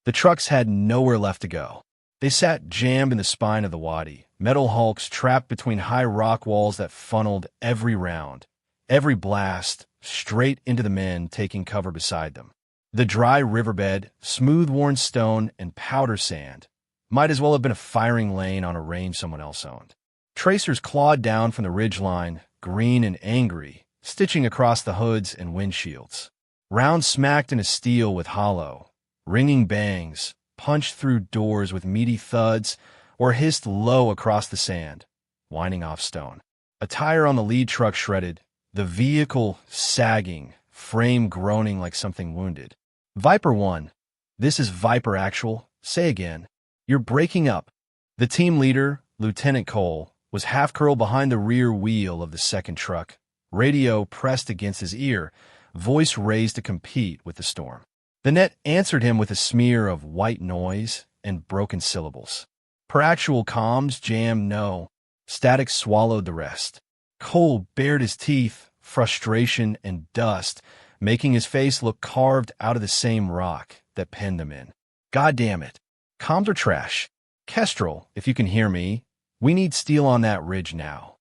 The trucks had nowhere left to go. They sat jammed in the spine of the wadi, metal hulks trapped between high rock walls that funneled every round, every blast, straight into the men taking cover beside them. The dry riverbed, smooth-worn stone, and powder sand might as well have been a firing lane on a range someone else owned. Tracers clawed down from the ridgeline, green and angry, stitching across the hoods and windshields. Rounds smacked into steel with hollow, ringing bangs, punched through doors with meaty thuds, or hissed low across the sand, winding off stone. A tire on the lead truck shredded, the vehicle sagging, frame groaning like something wounded. Viper 1. This is Viper Actual. Say again. You're breaking up. The team leader, Lieutenant Cole, was half-curled behind the rear wheel of the second truck, radio pressed against his ear, voice raised to compete with the storm. The net answered him with a smear of white noise and broken syllables. Per actual comms, jam no. Static swallowed the rest. Cole bared his teeth, frustration and dust, making his face look carved out of the same rock that penned them in. God damn it. Comms are trash. Kestrel, if you can hear me, we need steel on that ridge now.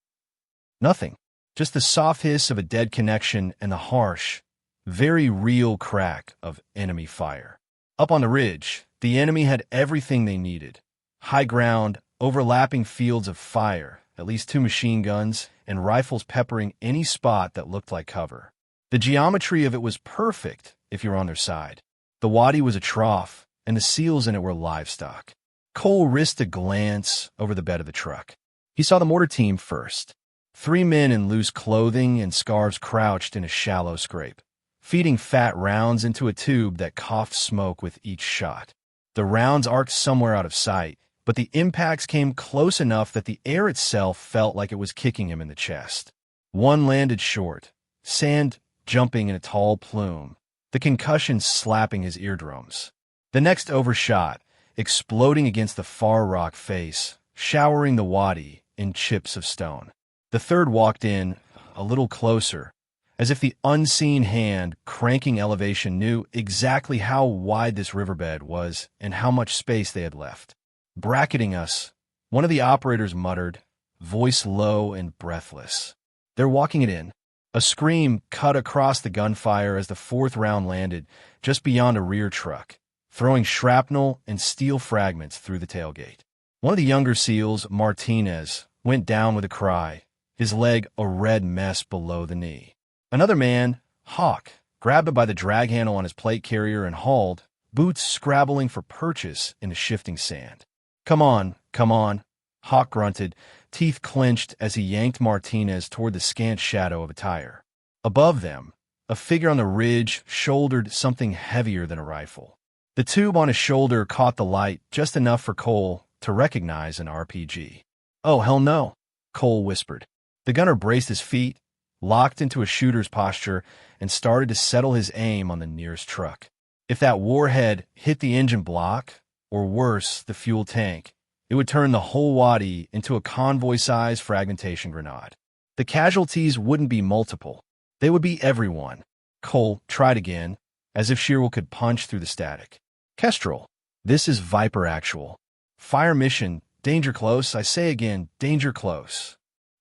Nothing. Just the soft hiss of a dead connection and the harsh, very real crack of enemy fire. Up on the ridge, the enemy had everything they needed. High ground, overlapping fields of fire, at least 2 machine guns, and rifles peppering any spot that looked like cover. The geometry of it was perfect if you were on their side. The wadi was a trough, and the seals in it were livestock. Cole risked a glance over the bed of the truck. He saw the mortar team first. 3 men in loose clothing and scarves crouched in a shallow scrape, feeding fat rounds into a tube that coughed smoke with each shot. The rounds arced somewhere out of sight, but the impacts came close enough that the air itself felt like it was kicking him in the chest. One landed short, sand jumping in a tall plume, the concussion slapping his eardrums. The next overshot, exploding against the far rock face, showering the wadi in chips of stone. The third walked in, a little closer, as if the unseen hand cranking elevation knew exactly how wide this riverbed was and how much space they had left. Bracketing us, one of the operators muttered, voice low and breathless. They're walking it in. A scream cut across the gunfire as the 4th round landed just beyond a rear truck, throwing shrapnel and steel fragments through the tailgate. One of the younger SEALs, Martinez, went down with a cry, his leg a red mess below the knee. Another man, Hawk, grabbed him by the drag handle on his plate carrier and hauled, boots scrabbling for purchase in the shifting sand. Come on, Hawk grunted, teeth clenched as he yanked Martinez toward the scant shadow of a tire. Above them, a figure on the ridge shouldered something heavier than a rifle. The tube on his shoulder caught the light just enough for Cole to recognize an RPG. Oh, hell no, Cole whispered. The gunner braced his feet, locked into a shooter's posture, and started to settle his aim on the nearest truck. If that warhead hit the engine block, or worse, the fuel tank, it would turn the whole wadi into a convoy-sized fragmentation grenade. The casualties wouldn't be multiple. They would be everyone. Cole tried again, as if Shearwell could punch through the static. Kestrel, this is Viper Actual. Fire mission, danger close, I say again, danger close.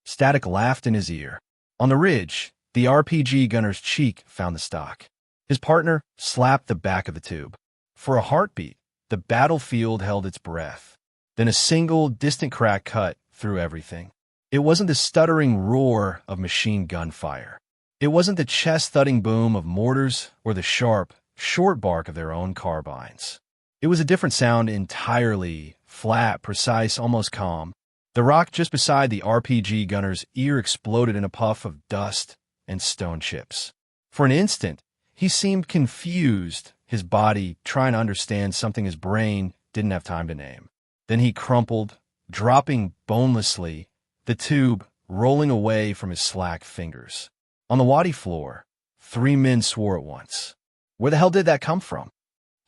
Static laughed in his ear. On the ridge, the RPG gunner's cheek found the stock. His partner slapped the back of the tube. For a heartbeat, the battlefield held its breath. Then a single, distant crack cut through everything. It wasn't the stuttering roar of machine gun fire. It wasn't the chest-thudding boom of mortars or the sharp, short bark of their own carbines. It was a different sound entirely, flat, precise, almost calm. The rock just beside the RPG gunner's ear exploded in a puff of dust and stone chips. For an instant, he seemed confused, his body trying to understand something his brain didn't have time to name. Then he crumpled, dropping bonelessly, the tube rolling away from his slack fingers. On the wadi floor, 3 men swore at once. Where the hell did that come from?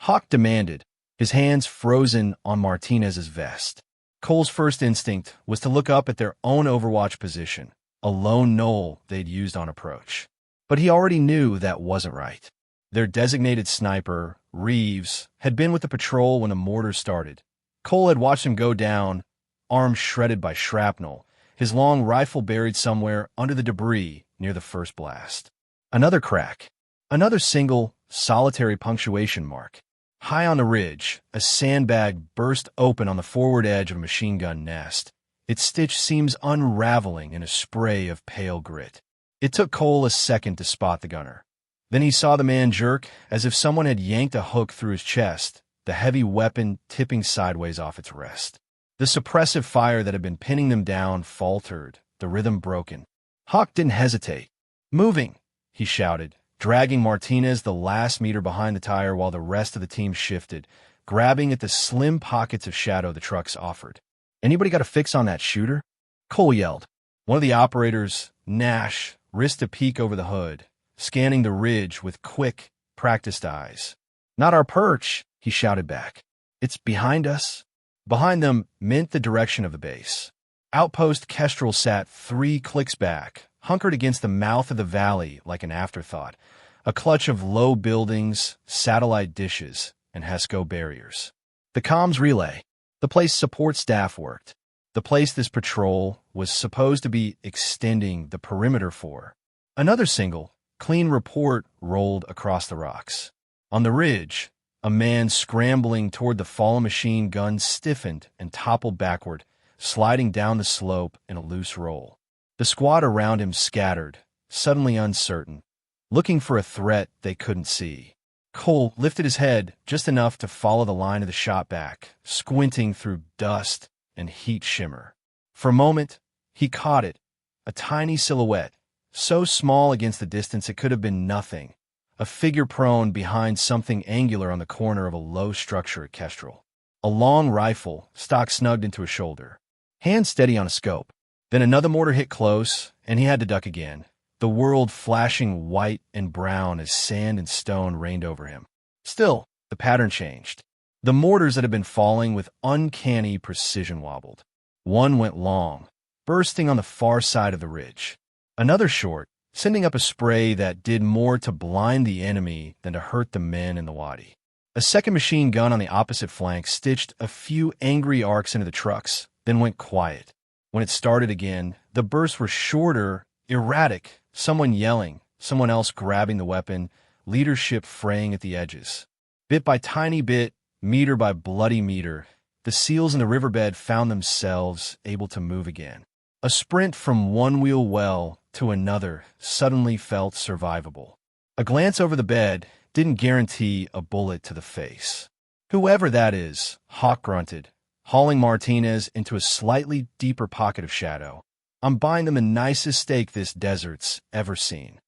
Hawk demanded, his hands frozen on Martinez's vest. Cole's first instinct was to look up at their own overwatch position, a lone knoll they'd used on approach. But he already knew that wasn't right. Their designated sniper, Reeves, had been with the patrol when the mortars started. Cole had watched him go down, arms shredded by shrapnel, his long rifle buried somewhere under the debris near the first blast. Another crack. Another single, solitary punctuation mark. High on the ridge, a sandbag burst open on the forward edge of a machine gun nest, its stitch seams unraveling in a spray of pale grit. It took Cole a second to spot the gunner. Then he saw the man jerk as if someone had yanked a hook through his chest, the heavy weapon tipping sideways off its rest. The suppressive fire that had been pinning them down faltered, the rhythm broken. Hawk didn't hesitate. "Moving," he shouted, dragging Martinez the last meter behind the tire while the rest of the team shifted, grabbing at the slim pockets of shadow the trucks offered. "Anybody got a fix on that shooter?" Cole yelled. One of the operators, Nash, risked a peek over the hood, scanning the ridge with quick, practiced eyes. "Not our perch," he shouted back. "It's behind us." Behind them meant the direction of the base. Outpost Kestrel sat 3 clicks back, hunkered against the mouth of the valley like an afterthought, a clutch of low buildings, satellite dishes, and HESCO barriers. The comms relay, the place support staff worked, the place this patrol was supposed to be extending the perimeter for. Another single, clean report rolled across the rocks. On the ridge, a man scrambling toward the fallen machine gun stiffened and toppled backward, sliding down the slope in a loose roll. The squad around him scattered, suddenly uncertain, looking for a threat they couldn't see. Cole lifted his head just enough to follow the line of the shot back, squinting through dust and heat shimmer. For a moment, he caught it, a tiny silhouette, so small against the distance it could have been nothing, a figure prone behind something angular on the corner of a low structure at Kestrel. A long rifle, stock snugged into his shoulder. Hand steady on a scope. Then another mortar hit close, and he had to duck again, the world flashing white and brown as sand and stone rained over him. Still, the pattern changed. The mortars that had been falling with uncanny precision wobbled. One went long, bursting on the far side of the ridge. Another short, sending up a spray that did more to blind the enemy than to hurt the men in the wadi. A second machine gun on the opposite flank stitched a few angry arcs into the trucks, then went quiet. When it started again, the bursts were shorter, erratic, someone yelling, someone else grabbing the weapon, leadership fraying at the edges. Bit by tiny bit, meter by bloody meter, the seals in the riverbed found themselves able to move again. A sprint from one wheel well to another suddenly felt survivable. A glance over the bed didn't guarantee a bullet to the face. "Whoever that is," Hawk grunted, hauling Martinez into a slightly deeper pocket of shadow. "I'm buying them the nicest steak this desert's ever seen."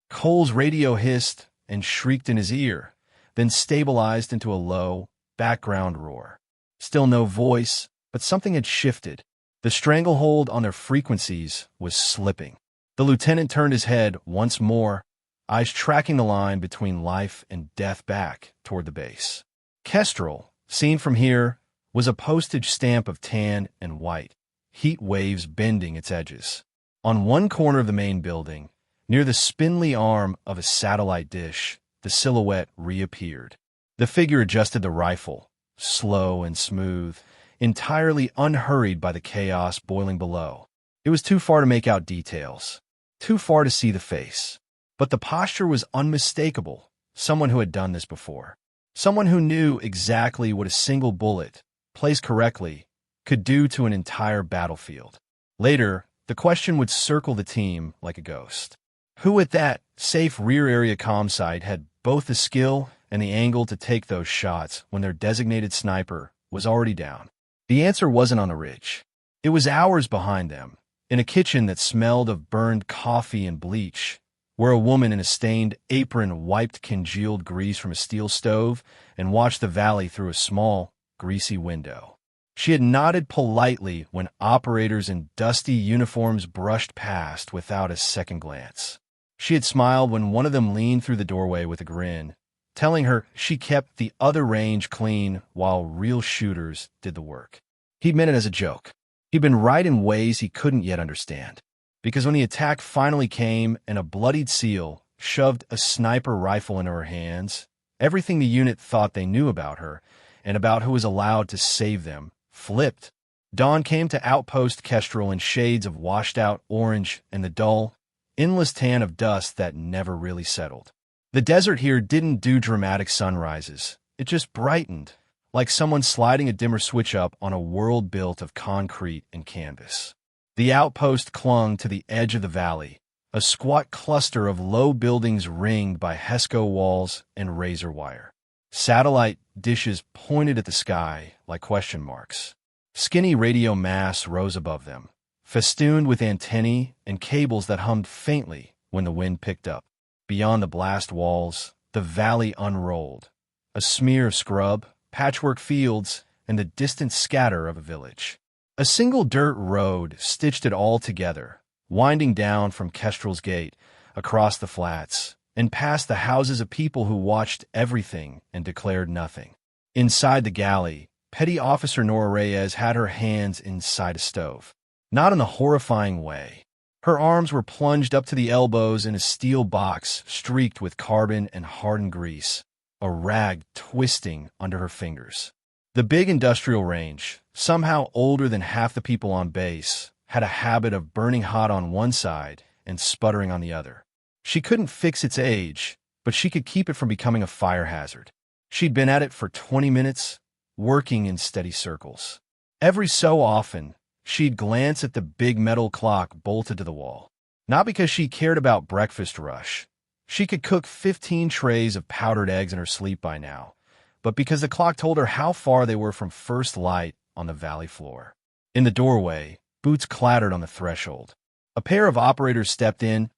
Cole's radio hissed and shrieked in his ear, then stabilized into a low, background roar. Still no voice, but something had shifted. The stranglehold on their frequencies was slipping. The lieutenant turned his head once more, eyes tracking the line between life and death back toward the base. Kestrel, seen from here, was a postage stamp of tan and white, heat waves bending its edges. On one corner of the main building, near the spindly arm of a satellite dish, the silhouette reappeared. The figure adjusted the rifle, slow and smooth, entirely unhurried by the chaos boiling below. It was too far to make out details, too far to see the face. But the posture was unmistakable, someone who had done this before. Someone who knew exactly what a single bullet, placed correctly, could do to an entire battlefield. Later, the question would circle the team like a ghost. Who at that safe rear area comm site had both the skill and the angle to take those shots when their designated sniper was already down? The answer wasn't on the ridge. It was hours behind them, in a kitchen that smelled of burned coffee and bleach, where a woman in a stained apron wiped congealed grease from a steel stove and watched the valley through a small, greasy window. She had nodded politely when operators in dusty uniforms brushed past without a second glance. She had smiled when one of them leaned through the doorway with a grin, telling her she kept the other range clean while real shooters did the work. He'd meant it as a joke. He'd been right in ways he couldn't yet understand. Because when the attack finally came and a bloodied SEAL shoved a sniper rifle into her hands, Everything the unit thought they knew about her, and about who was allowed to save them, flipped. Dawn came to outpost Kestrel in shades of washed-out orange and the dull, endless tan of dust that never really settled. The desert here didn't do dramatic sunrises. It just brightened, like someone sliding a dimmer switch up on a world built of concrete and canvas. The outpost clung to the edge of the valley, a squat cluster of low buildings ringed by Hesco walls and razor wire. Satellite dishes pointed at the sky like question marks. Skinny radio masts rose above them, festooned with antennae and cables that hummed faintly when the wind picked up. Beyond the blast walls, the valley unrolled, a smear of scrub, patchwork fields, and the distant scatter of a village. A single dirt road stitched it all together, winding down from Kestrel's gate, across the flats, and past the houses of people who watched everything and declared nothing. Inside the galley, Petty Officer Nora Reyes had her hands inside a stove. Not in the horrifying way. Her arms were plunged up to the elbows in a steel box streaked with carbon and hardened grease, a rag twisting under her fingers. The big industrial range, somehow older than half the people on base, had a habit of burning hot on one side and sputtering on the other. She couldn't fix its age, but she could keep it from becoming a fire hazard. She'd been at it for 20 minutes, working in steady circles. Every so often, she'd glance at the big metal clock bolted to the wall. Not because she cared about breakfast rush. She could cook 15 trays of powdered eggs in her sleep by now, but because the clock told her how far they were from first light on the valley floor. In the doorway, boots clattered on the threshold. A pair of operators stepped in,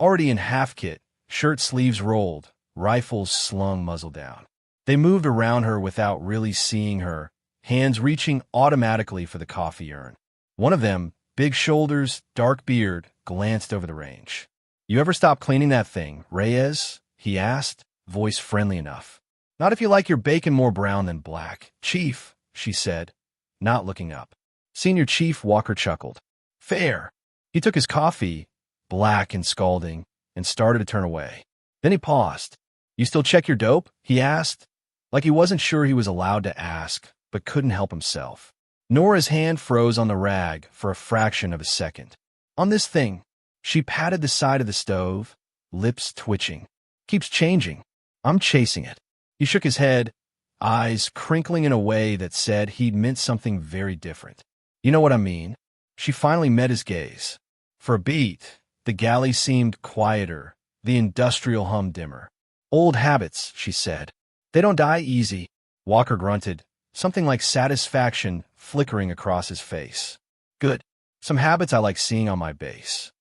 already in half-kit, shirt sleeves rolled, rifles slung muzzle down. They moved around her without really seeing her, hands reaching automatically for the coffee urn. One of them, big shoulders, dark beard, glanced over the range. "You ever stop cleaning that thing, Reyes?" he asked, voice friendly enough. "Not if you like your bacon more brown than black, Chief," she said, not looking up. Senior Chief Walker chuckled. "Fair." He took his coffee, black and scalding, and started to turn away. Then he paused. "You still check your dope?" he asked, like he wasn't sure he was allowed to ask, but couldn't help himself. Nora's hand froze on the rag for a fraction of a second. "On this thing." She patted the side of the stove, lips twitching. "Keeps changing. I'm chasing it." He shook his head, eyes crinkling in a way that said he'd meant something very different. "You know what I mean?" She finally met his gaze. For a beat, the galley seemed quieter, the industrial hum dimmer. "Old habits," she said. "They don't die easy." Walker grunted, something like satisfaction flickering across his face. "Good. Some habits I like seeing on my base."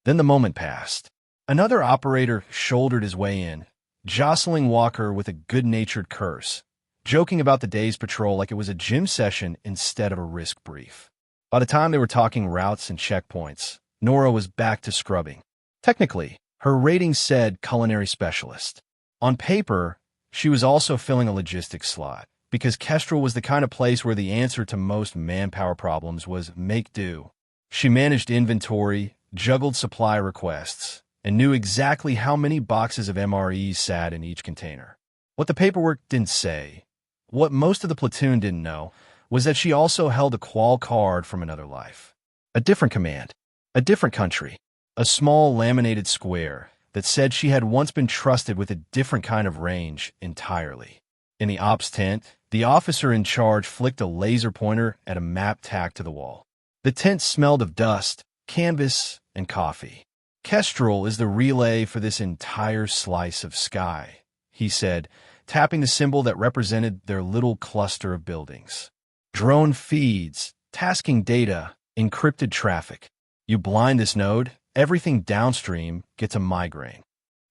Then the moment passed. Another operator shouldered his way in, jostling Walker with a good-natured curse, joking about the day's patrol like it was a gym session instead of a risk brief. By the time they were talking routes and checkpoints, Nora was back to scrubbing. Technically, her rating said culinary specialist. On paper, she was also filling a logistics slot, because Kestrel was the kind of place where the answer to most manpower problems was make do. She managed inventory, juggled supply requests, and knew exactly how many boxes of MREs sat in each container. What the paperwork didn't say, what most of the platoon didn't know, was that she also held a qual card from another life. A different command, a different country, a small laminated square that said she had once been trusted with a different kind of range entirely. In the ops tent, the officer in charge flicked a laser pointer at a map tacked to the wall. The tent smelled of dust, canvas, and coffee. "Kestrel is the relay for this entire slice of sky," he said, tapping the symbol that represented their little cluster of buildings. "Drone feeds, tasking data, encrypted traffic. You blind this node, everything downstream gets a migraine."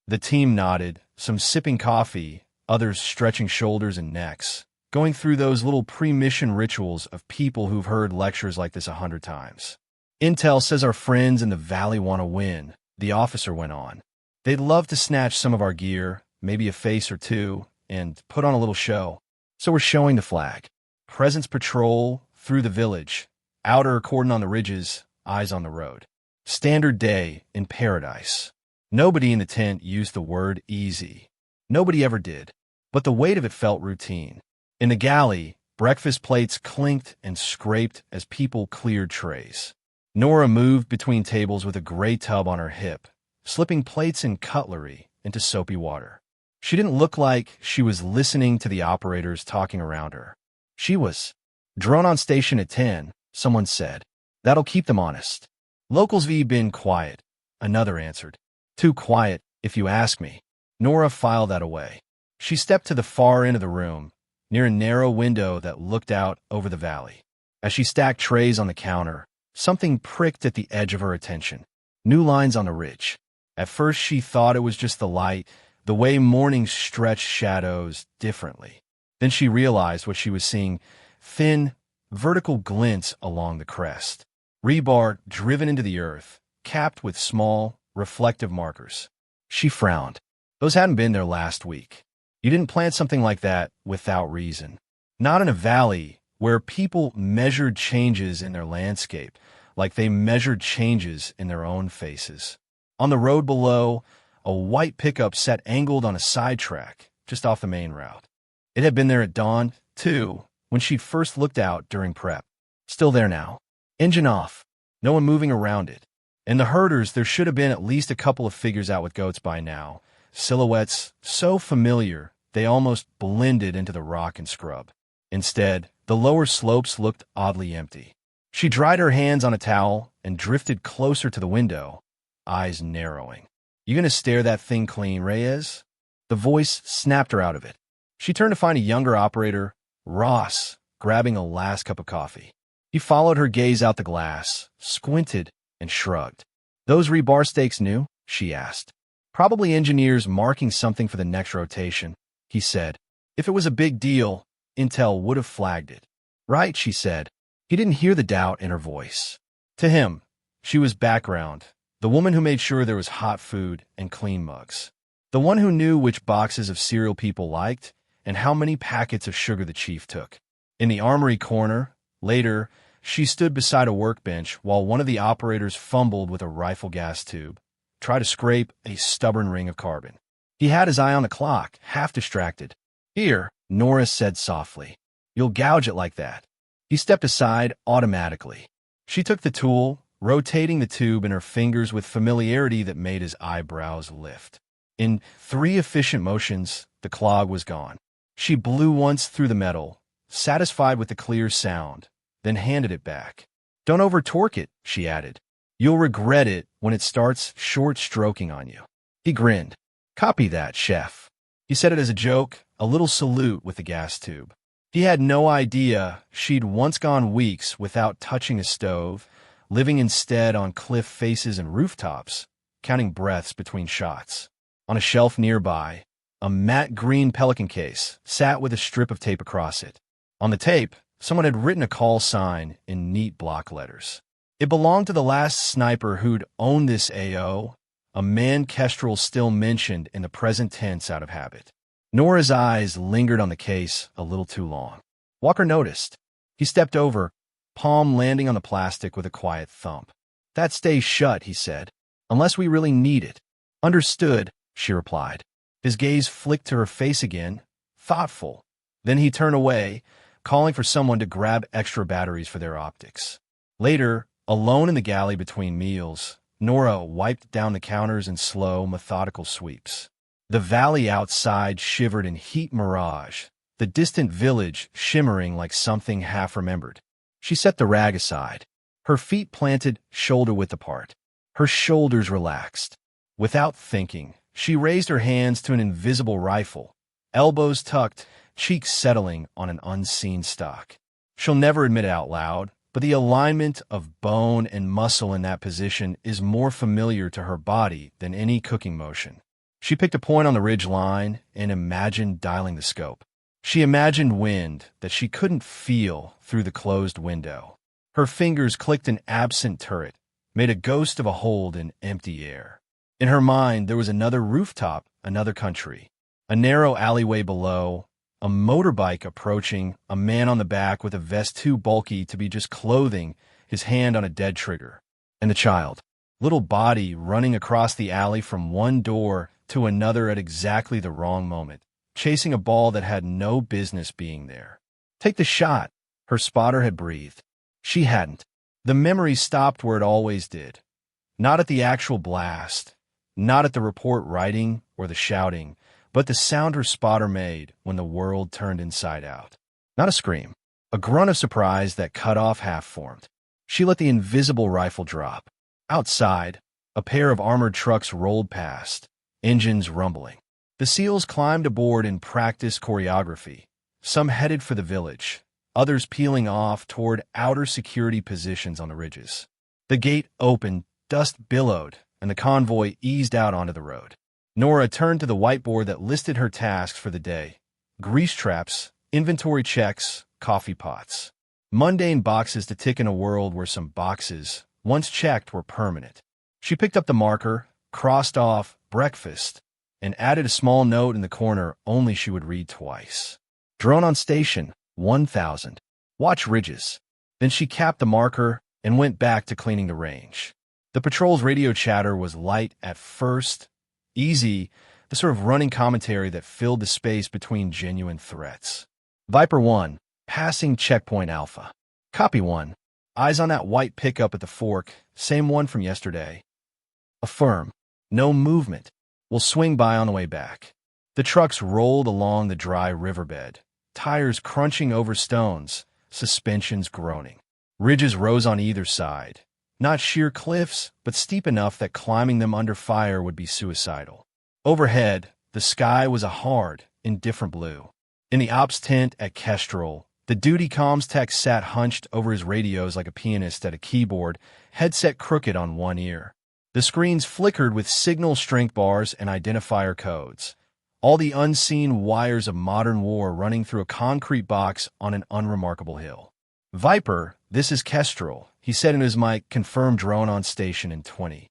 The team nodded, some sipping coffee, others stretching shoulders and necks, going through those little pre-mission rituals of people who've heard lectures like this 100 times. "Intel says our friends in the valley want to win," the officer went on. "They'd love to snatch some of our gear, maybe a face or two, and put on a little show. So we're showing the flag. Presence patrol through the village, outer cordon on the ridges, eyes on the road. Standard day in paradise." Nobody in the tent used the word easy. Nobody ever did. but the weight of it felt routine. In the galley, breakfast plates clinked and scraped as people cleared trays. Nora moved between tables with a gray tub on her hip, slipping plates and cutlery into soapy water. She didn't look like she was listening to the operators talking around her. She was. "Drone on station at 10, someone said. That'll keep them honest." "Locals V been quiet," another answered. "Too quiet, if you ask me." Nora filed that away. She stepped to the far end of the room, near a narrow window that looked out over the valley. As she stacked trays on the counter, something pricked at the edge of her attention. New lines on the ridge. At first she thought it was just the light, the way morning stretched shadows differently. Then she realized what she was seeing: thin, vertical glints along the crest. Rebar driven into the earth, capped with small, reflective markers. She frowned. Those hadn't been there last week. You didn't plant something like that without reason. Not in a valley where people measured changes in their landscape, like they measured changes in their own faces. On the road below, a white pickup sat angled on a sidetrack just off the main route. It had been there at dawn, too, when she'd first looked out during prep. Still there now. Engine off. No one moving around it. In the herders, there should have been at least a couple of figures out with goats by now. Silhouettes so familiar they almost blended into the rock and scrub. Instead, the lower slopes looked oddly empty. She dried her hands on a towel and drifted closer to the window, eyes narrowing. "You gonna stare that thing clean, Reyes?" The voice snapped her out of it. She turned to find a younger operator, Ross, grabbing a last cup of coffee. He followed her gaze out the glass, squinted, and shrugged. "Those rebar stakes new?" she asked. "Probably engineers marking something for the next rotation," he said. "If it was a big deal, Intel would have flagged it." "Right," she said. He didn't hear the doubt in her voice. To him, she was background, the woman who made sure there was hot food and clean mugs. The one who knew which boxes of cereal people liked and how many packets of sugar the chief took. In the armory corner, later, she stood beside a workbench while one of the operators fumbled with a rifle gas tube, tried to scrape a stubborn ring of carbon. He had his eye on the clock, half distracted. "Here," Nora said softly. "You'll gouge it like that." He stepped aside automatically. She took the tool, rotating the tube in her fingers with familiarity that made his eyebrows lift. In 3 efficient motions, the clog was gone. She blew once through the metal, satisfied with the clear sound, then handed it back. "Don't over-torque it," she added. "You'll regret it when it starts short-stroking on you." He grinned. "Copy that, chef." He said it as a joke, a little salute with the gas tube. He had no idea she'd once gone weeks without touching a stove, living instead on cliff faces and rooftops, counting breaths between shots. On a shelf nearby, a matte green Pelican case sat with a strip of tape across it. On the tape, someone had written a call sign in neat block letters. It belonged to the last sniper who'd owned this AO, a man Kestrel still mentioned in the present tense out of habit. Nora's eyes lingered on the case a little too long. Walker noticed. He stepped over, palm landing on the plastic with a quiet thump. "That stays shut," he said, "unless we really need it." "Understood," she replied. His gaze flicked to her face again, thoughtful. Then he turned away, calling for someone to grab extra batteries for their optics. Later, alone in the galley between meals, Nora wiped down the counters in slow, methodical sweeps. The valley outside shivered in heat mirage, the distant village shimmering like something half-remembered. She set the rag aside, her feet planted shoulder-width apart. Her shoulders relaxed. Without thinking, she raised her hands to an invisible rifle, elbows tucked, cheeks settling on an unseen stock. She'll never admit it out loud, but the alignment of bone and muscle in that position is more familiar to her body than any cooking motion. She picked a point on the ridge line and imagined dialing the scope. She imagined wind that she couldn't feel through the closed window. Her fingers clicked an absent turret, made a ghost of a hold in empty air. In her mind, there was another rooftop, another country. A narrow alleyway below, a motorbike approaching, a man on the back with a vest too bulky to be just clothing, his hand on a dead trigger. And the child. Little body running across the alley from one door to another at exactly the wrong moment, chasing a ball that had no business being there. Take the shot, her spotter had breathed. She hadn't. The memory stopped where it always did. Not at the actual blast, not at the report writing or the shouting, but the sound her spotter made when the world turned inside out. Not a scream, a grunt of surprise that cut off half-formed. She let the invisible rifle drop. Outside, a pair of armored trucks rolled past, engines rumbling. The SEALs climbed aboard in practice choreography, some headed for the village, others peeling off toward outer security positions on the ridges. The gate opened, dust billowed, and the convoy eased out onto the road. Nora turned to the whiteboard that listed her tasks for the day. Grease traps, inventory checks, coffee pots. Mundane boxes to tick in a world where some boxes, once checked, were permanent. She picked up the marker, crossed off breakfast, and added a small note in the corner only she would read twice. Drone on station, 1000. Watch ridges. Then she capped the marker and went back to cleaning the range. The patrol's radio chatter was light at first, easy, the sort of running commentary that filled the space between genuine threats. Viper 1, passing checkpoint Alpha. Copy 1. Eyes on that white pickup at the fork, same one from yesterday. Affirm. No movement. We'll swing by on the way back. The trucks rolled along the dry riverbed, tires crunching over stones, suspensions groaning. Ridges rose on either side. Not sheer cliffs, but steep enough that climbing them under fire would be suicidal. Overhead, the sky was a hard, indifferent blue. In the ops tent at Kestrel, the duty comms tech sat hunched over his radios like a pianist at a keyboard, headset crooked on one ear. The screens flickered with signal strength bars and identifier codes. All the unseen wires of modern war running through a concrete box on an unremarkable hill. Viper, this is Kestrel, he said in his mic, confirmed drone on station in 20.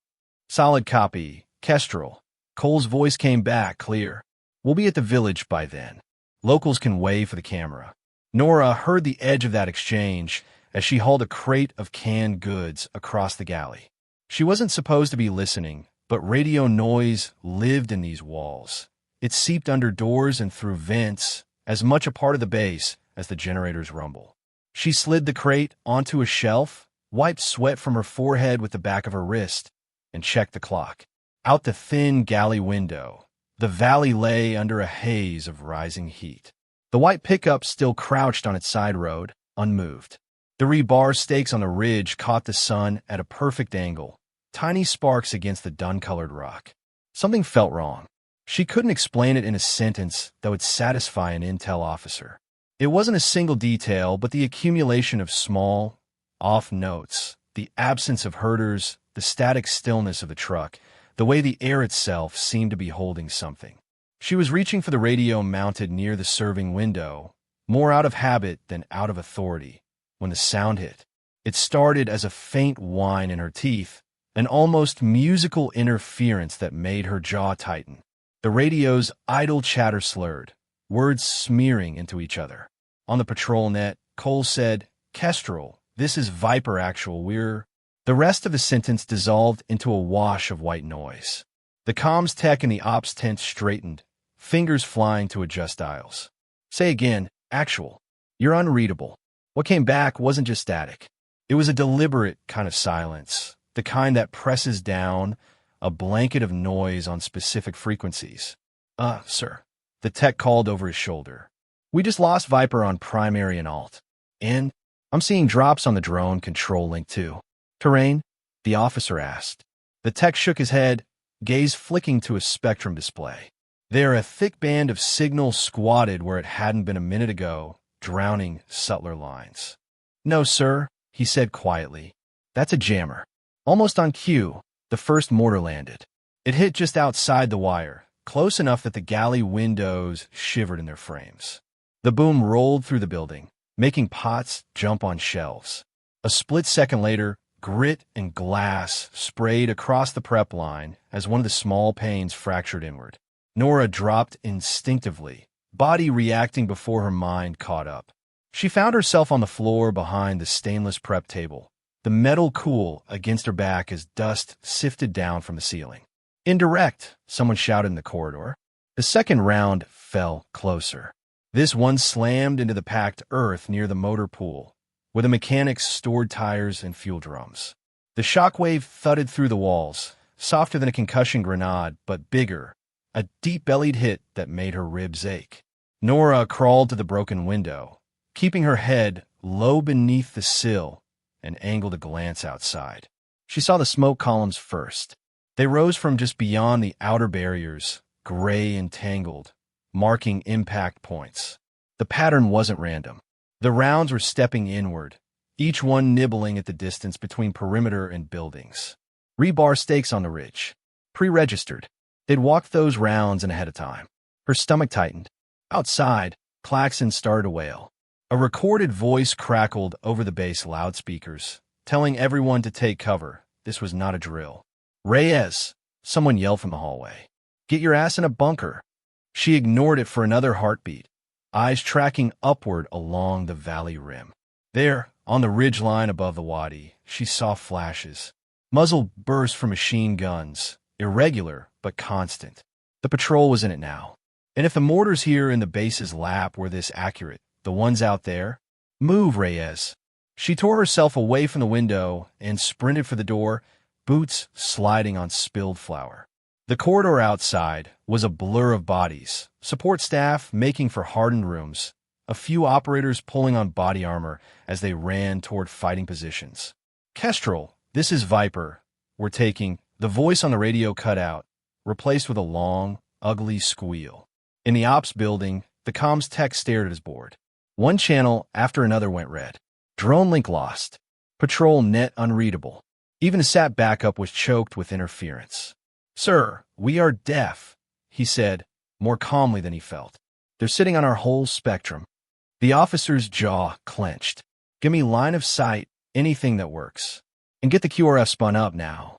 Solid copy, Kestrel. Cole's voice came back, clear. We'll be at the village by then. Locals can wave for the camera. Nora heard the edge of that exchange as she hauled a crate of canned goods across the galley. She wasn't supposed to be listening, but radio noise lived in these walls. It seeped under doors and through vents, as much a part of the base as the generator's rumble. She slid the crate onto a shelf, wiped sweat from her forehead with the back of her wrist, and checked the clock. Out the thin galley window, the valley lay under a haze of rising heat. The white pickup still crouched on its side road, unmoved. The rebar stakes on the ridge caught the sun at a perfect angle, tiny sparks against the dun-colored rock. Something felt wrong. She couldn't explain it in a sentence that would satisfy an intel officer. It wasn't a single detail, but the accumulation of small, off notes, the absence of herders, the static stillness of the truck, the way the air itself seemed to be holding something. She was reaching for the radio mounted near the serving window, more out of habit than out of authority, when the sound hit. It started as a faint whine in her teeth, an almost musical interference that made her jaw tighten. The radio's idle chatter slurred, words smearing into each other. On the patrol net, Cole said, Kestrel, this is Viper Actual, we're... The rest of the sentence dissolved into a wash of white noise. The comms tech in the ops tent straightened, fingers flying to adjust dials. Say again, Actual. You're unreadable. What came back wasn't just static. It was a deliberate kind of silence, the kind that presses down, a blanket of noise on specific frequencies. Sir. The tech called over his shoulder. We just lost Viper on primary and alt. And I'm seeing drops on the drone control link too. Terrain? The officer asked. The tech shook his head, gaze flicking to a spectrum display. There a thick band of signal squatted where it hadn't been a minute ago, drowning subtler lines. No, sir, he said quietly. That's a jammer. Almost on cue, the first mortar landed. It hit just outside the wire, close enough that the galley windows shivered in their frames. The boom rolled through the building, making pots jump on shelves. A split second later, grit and glass sprayed across the prep line as one of the small panes fractured inward. Nora dropped instinctively, body reacting before her mind caught up. She found herself on the floor behind the stainless prep table, the metal cool against her back as dust sifted down from the ceiling. Indirect, someone shouted in the corridor. The second round fell closer. This one slammed into the packed earth near the motor pool, where the mechanics stored tires and fuel drums. The shockwave thudded through the walls, softer than a concussion grenade, but bigger, a deep-bellied hit that made her ribs ache. Nora crawled to the broken window, keeping her head low beneath the sill, and angled a glance outside. She saw the smoke columns first. They rose from just beyond the outer barriers, gray and tangled, marking impact points. The pattern wasn't random. The rounds were stepping inward, each one nibbling at the distance between perimeter and buildings. Rebar stakes on the ridge. Pre-registered. They'd walked those rounds in ahead of time. Her stomach tightened. Outside, Claxon started to wail. A recorded voice crackled over the base loudspeakers, telling everyone to take cover. This was not a drill. "Reyes!" Someone yelled from the hallway. "Get your ass in a bunker." She ignored it for another heartbeat, eyes tracking upward along the valley rim. There, on the ridge line above the wadi, she saw flashes. Muzzle bursts from machine guns, irregular but constant. The patrol was in it now. And if the mortars here in the base's lap were this accurate, the ones out there? "Move, Reyes." She tore herself away from the window and sprinted for the door, boots sliding on spilled flour. The corridor outside was a blur of bodies, support staff making for hardened rooms, a few operators pulling on body armor as they ran toward fighting positions. "Kestrel, this is Viper. We're taking..." The voice on the radio cut out, replaced with a long, ugly squeal. In the ops building, the comms tech stared at his board. One channel after another went red. Drone link lost. Patrol net unreadable. Even the SAT backup was choked with interference. "Sir, we are deaf," he said, more calmly than he felt. "They're sitting on our whole spectrum." The officer's jaw clenched. "Give me line of sight, anything that works. And get the QRF spun up now."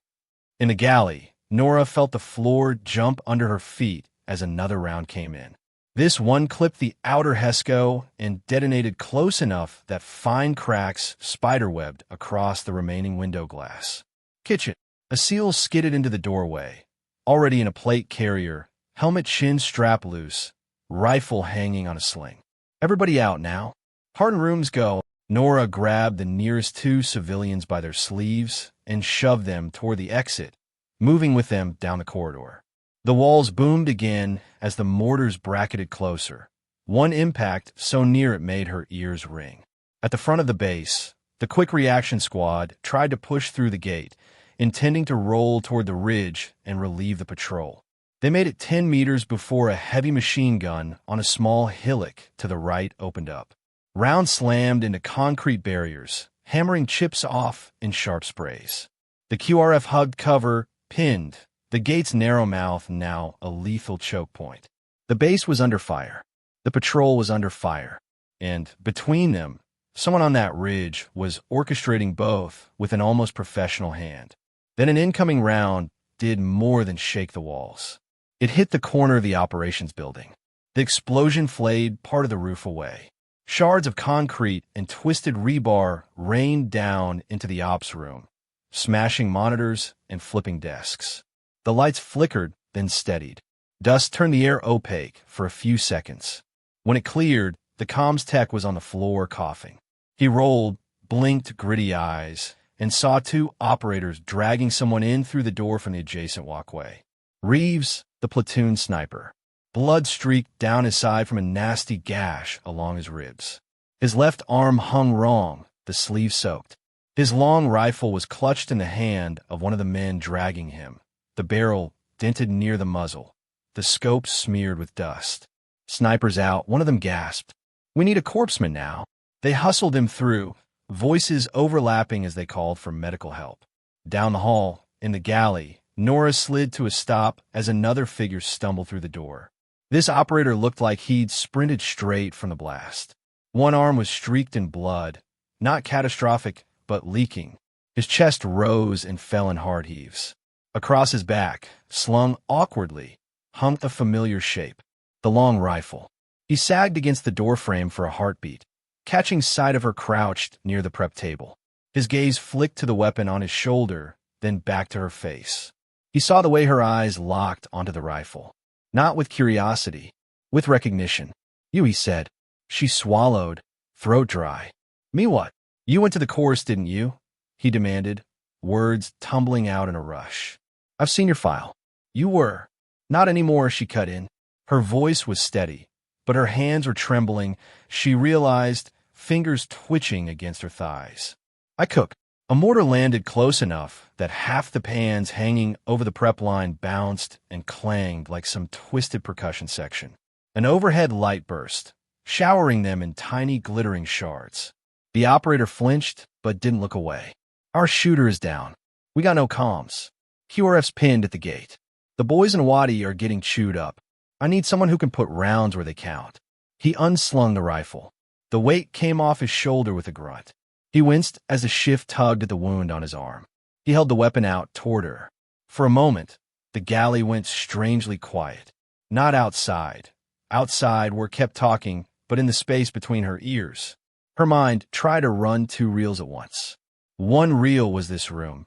In the galley, Nora felt the floor jump under her feet as another round came in. This one clipped the outer HESCO and detonated close enough that fine cracks spiderwebbed across the remaining window glass. Kitchen. A SEAL skidded into the doorway, already in a plate carrier, helmet chin strap loose, rifle hanging on a sling. "Everybody out now. Hardened rooms go." Nora grabbed the nearest two civilians by their sleeves and shoved them toward the exit, moving with them down the corridor. The walls boomed again as the mortars bracketed closer, one impact so near it made her ears ring. At the front of the base, the quick reaction squad tried to push through the gate, intending to roll toward the ridge and relieve the patrol. They made it 10 meters before a heavy machine gun on a small hillock to the right opened up. Rounds slammed into concrete barriers, hammering chips off in sharp sprays. The QRF hugged cover, pinned, the gate's narrow mouth now a lethal choke point. The base was under fire. The patrol was under fire. And between them, someone on that ridge was orchestrating both with an almost professional hand. Then an incoming round did more than shake the walls. It hit the corner of the operations building. The explosion flayed part of the roof away. Shards of concrete and twisted rebar rained down into the ops room, smashing monitors and flipping desks. The lights flickered, then steadied. Dust turned the air opaque for a few seconds. When it cleared, the comms tech was on the floor coughing. He rolled, blinked gritty eyes, and saw two operators dragging someone in through the door from the adjacent walkway. Reeves, the platoon sniper. Blood streaked down his side from a nasty gash along his ribs. His left arm hung wrong, the sleeve soaked. His long rifle was clutched in the hand of one of the men dragging him, the barrel dented near the muzzle, the scope smeared with dust. "Sniper's out," one of them gasped. "We need a corpsman now." They hustled him through, voices overlapping as they called for medical help. Down the hall, in the galley, Nora slid to a stop as another figure stumbled through the door. This operator looked like he'd sprinted straight from the blast. One arm was streaked in blood, not catastrophic, but leaking. His chest rose and fell in hard heaves. Across his back, slung awkwardly, hung a familiar shape, the long rifle. He sagged against the doorframe for a heartbeat, catching sight of her crouched near the prep table. His gaze flicked to the weapon on his shoulder, then back to her face. He saw the way her eyes locked onto the rifle. Not with curiosity, with recognition. You, he said. She swallowed, throat dry. Me what? You went to the course, didn't you? He demanded, words tumbling out in a rush. I've seen your file. You were. Not anymore, she cut in. Her voice was steady, but her hands were trembling. She realized, fingers twitching against her thighs. I cook. A mortar landed close enough that half the pans hanging over the prep line bounced and clanged like some twisted percussion section. An overhead light burst, showering them in tiny glittering shards. The operator flinched, but didn't look away. Our shooter is down. We got no comms. QRF's pinned at the gate. The boys in Wadi are getting chewed up. I need someone who can put rounds where they count. He unslung the rifle. The weight came off his shoulder with a grunt. He winced as the shift tugged at the wound on his arm. He held the weapon out toward her. For a moment, the galley went strangely quiet. Not outside. Outside, we're kept talking, but in the space between her ears. Her mind tried to run 2 reels at once. One reel was this room.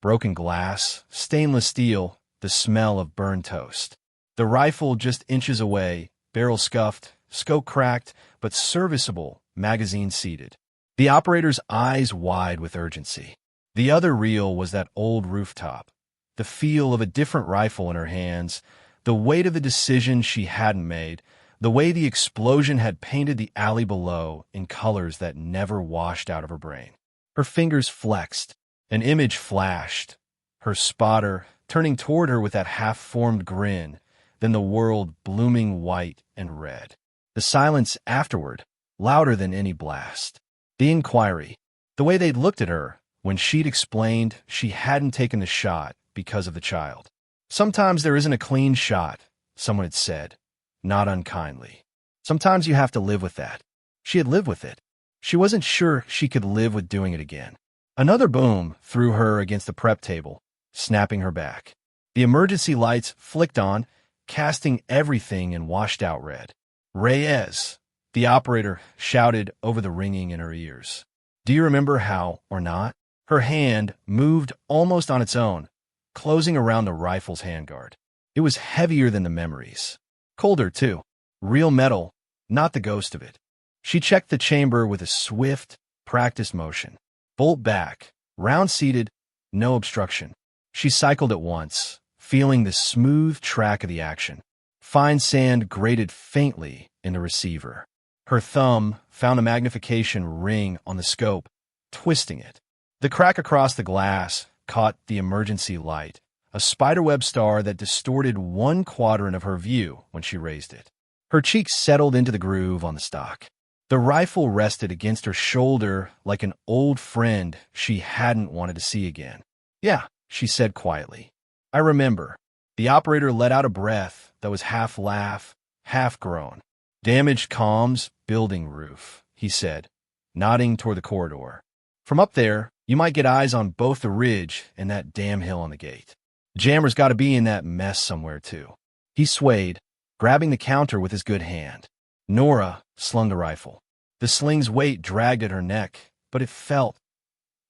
Broken glass, stainless steel, the smell of burned toast. The rifle just inches away, barrel scuffed, scope cracked, but serviceable, magazine seated. The operator's eyes wide with urgency. The other reel was that old rooftop. The feel of a different rifle in her hands, the weight of the decision she hadn't made, the way the explosion had painted the alley below in colors that never washed out of her brain. Her fingers flexed. An image flashed. Her spotter, turning toward her with that half-formed grin, then the world blooming white and red. The silence afterward, louder than any blast. The inquiry, the way they'd looked at her when she'd explained she hadn't taken the shot because of the child. Sometimes there isn't a clean shot, someone had said, not unkindly. Sometimes you have to live with that. She had lived with it. She wasn't sure she could live with doing it again. Another boom threw her against the prep table, snapping her back. The emergency lights flicked on, casting everything in washed-out red. Reyes, the operator shouted over the ringing in her ears. Do you remember how or not? Her hand moved almost on its own, closing around the rifle's handguard. It was heavier than the memories. Colder, too. Real metal, not the ghost of it. She checked the chamber with a swift, practiced motion. Bolt back, round-seated, no obstruction. She cycled it once, feeling the smooth track of the action. Fine sand grated faintly in the receiver. Her thumb found a magnification ring on the scope, twisting it. The crack across the glass caught the emergency light, a spiderweb star that distorted 1 quadrant of her view when she raised it. Her cheeks settled into the groove on the stock. The rifle rested against her shoulder like an old friend she hadn't wanted to see again. Yeah, she said quietly. I remember. The operator let out a breath that was half laugh, half groan. Damaged comms, building roof, he said, nodding toward the corridor. From up there, you might get eyes on both the ridge and that damn hill on the gate. Jammer's got to be in that mess somewhere, too. He swayed, grabbing the counter with his good hand. Nora slung the rifle. The sling's weight dragged at her neck, but it felt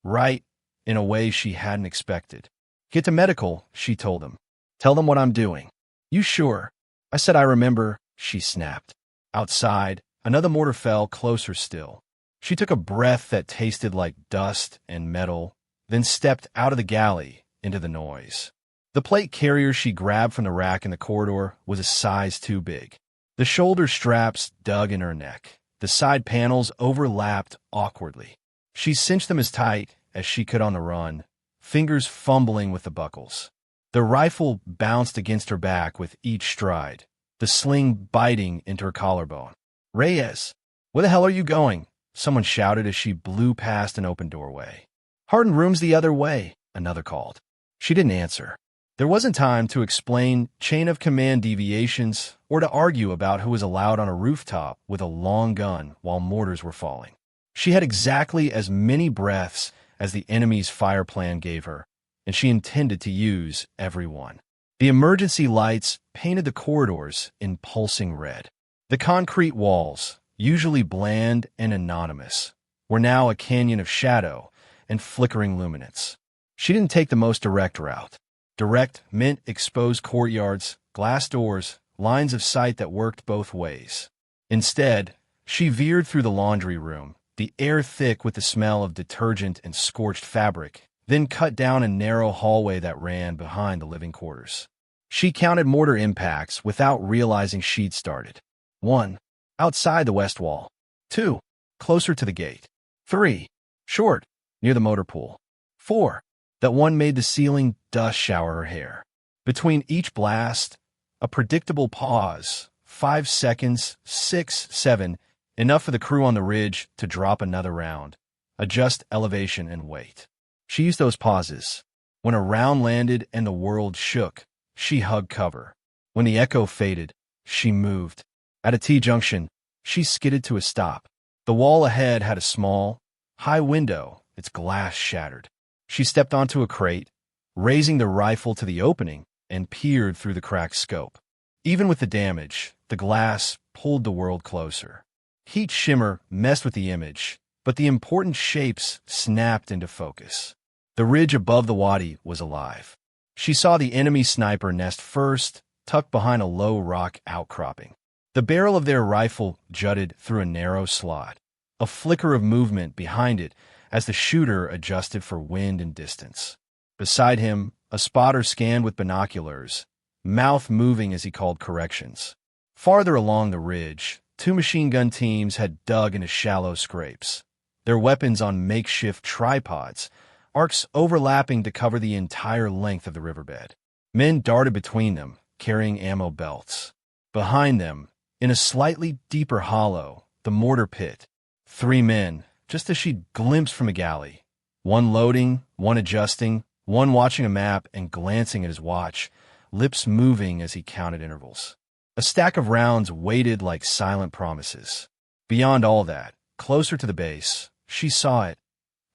right in a way she hadn't expected. Get to medical, she told him. Tell them what I'm doing. You sure? I said I remember, she snapped. Outside, another mortar fell closer still. She took a breath that tasted like dust and metal, then stepped out of the galley into the noise. The plate carrier she grabbed from the rack in the corridor was a size too big. The shoulder straps dug in her neck. The side panels overlapped awkwardly. She cinched them as tight as she could on the run, fingers fumbling with the buckles. The rifle bounced against her back with each stride, the sling biting into her collarbone. Reyes, where the hell are you going? Someone shouted as she blew past an open doorway. Hardened room's the other way, another called. She didn't answer. There wasn't time to explain chain of command deviations or to argue about who was allowed on a rooftop with a long gun while mortars were falling. She had exactly as many breaths as the enemy's fire plan gave her, and she intended to use every one. The emergency lights painted the corridors in pulsing red. The concrete walls, usually bland and anonymous, were now a canyon of shadow and flickering luminance. She didn't take the most direct route. Direct meant exposed courtyards, glass doors, lines of sight that worked both ways. Instead, she veered through the laundry room, the air thick with the smell of detergent and scorched fabric, then cut down a narrow hallway that ran behind the living quarters. She counted mortar impacts without realizing she'd started. 1. Outside the west wall. 2. Closer to the gate. 3. Short, near the motor pool. 4. That one made the ceiling dust shower her hair. Between each blast, a predictable pause. 5 seconds, 6, 7, enough for the crew on the ridge to drop another round, adjust elevation and wait. She used those pauses. When a round landed and the world shook, she hugged cover. When the echo faded, she moved. At a T-junction, she skidded to a stop. The wall ahead had a small, high window, its glass shattered. She stepped onto a crate, raising the rifle to the opening, and peered through the cracked scope. Even with the damage, the glass pulled the world closer. Heat shimmer messed with the image, but the important shapes snapped into focus. The ridge above the wadi was alive. She saw the enemy sniper nest first, tucked behind a low rock outcropping. The barrel of their rifle jutted through a narrow slot, a flicker of movement behind it as the shooter adjusted for wind and distance. Beside him, a spotter scanned with binoculars, mouth moving as he called corrections. Farther along the ridge, 2 machine gun teams had dug into shallow scrapes, their weapons on makeshift tripods, arcs overlapping to cover the entire length of the riverbed. Men darted between them, carrying ammo belts. Behind them, in a slightly deeper hollow, the mortar pit. 3 men, just as she'd glimpsed from a galley. One loading, one adjusting, one watching a map and glancing at his watch, lips moving as he counted intervals. A stack of rounds waited like silent promises. Beyond all that, closer to the base, she saw it.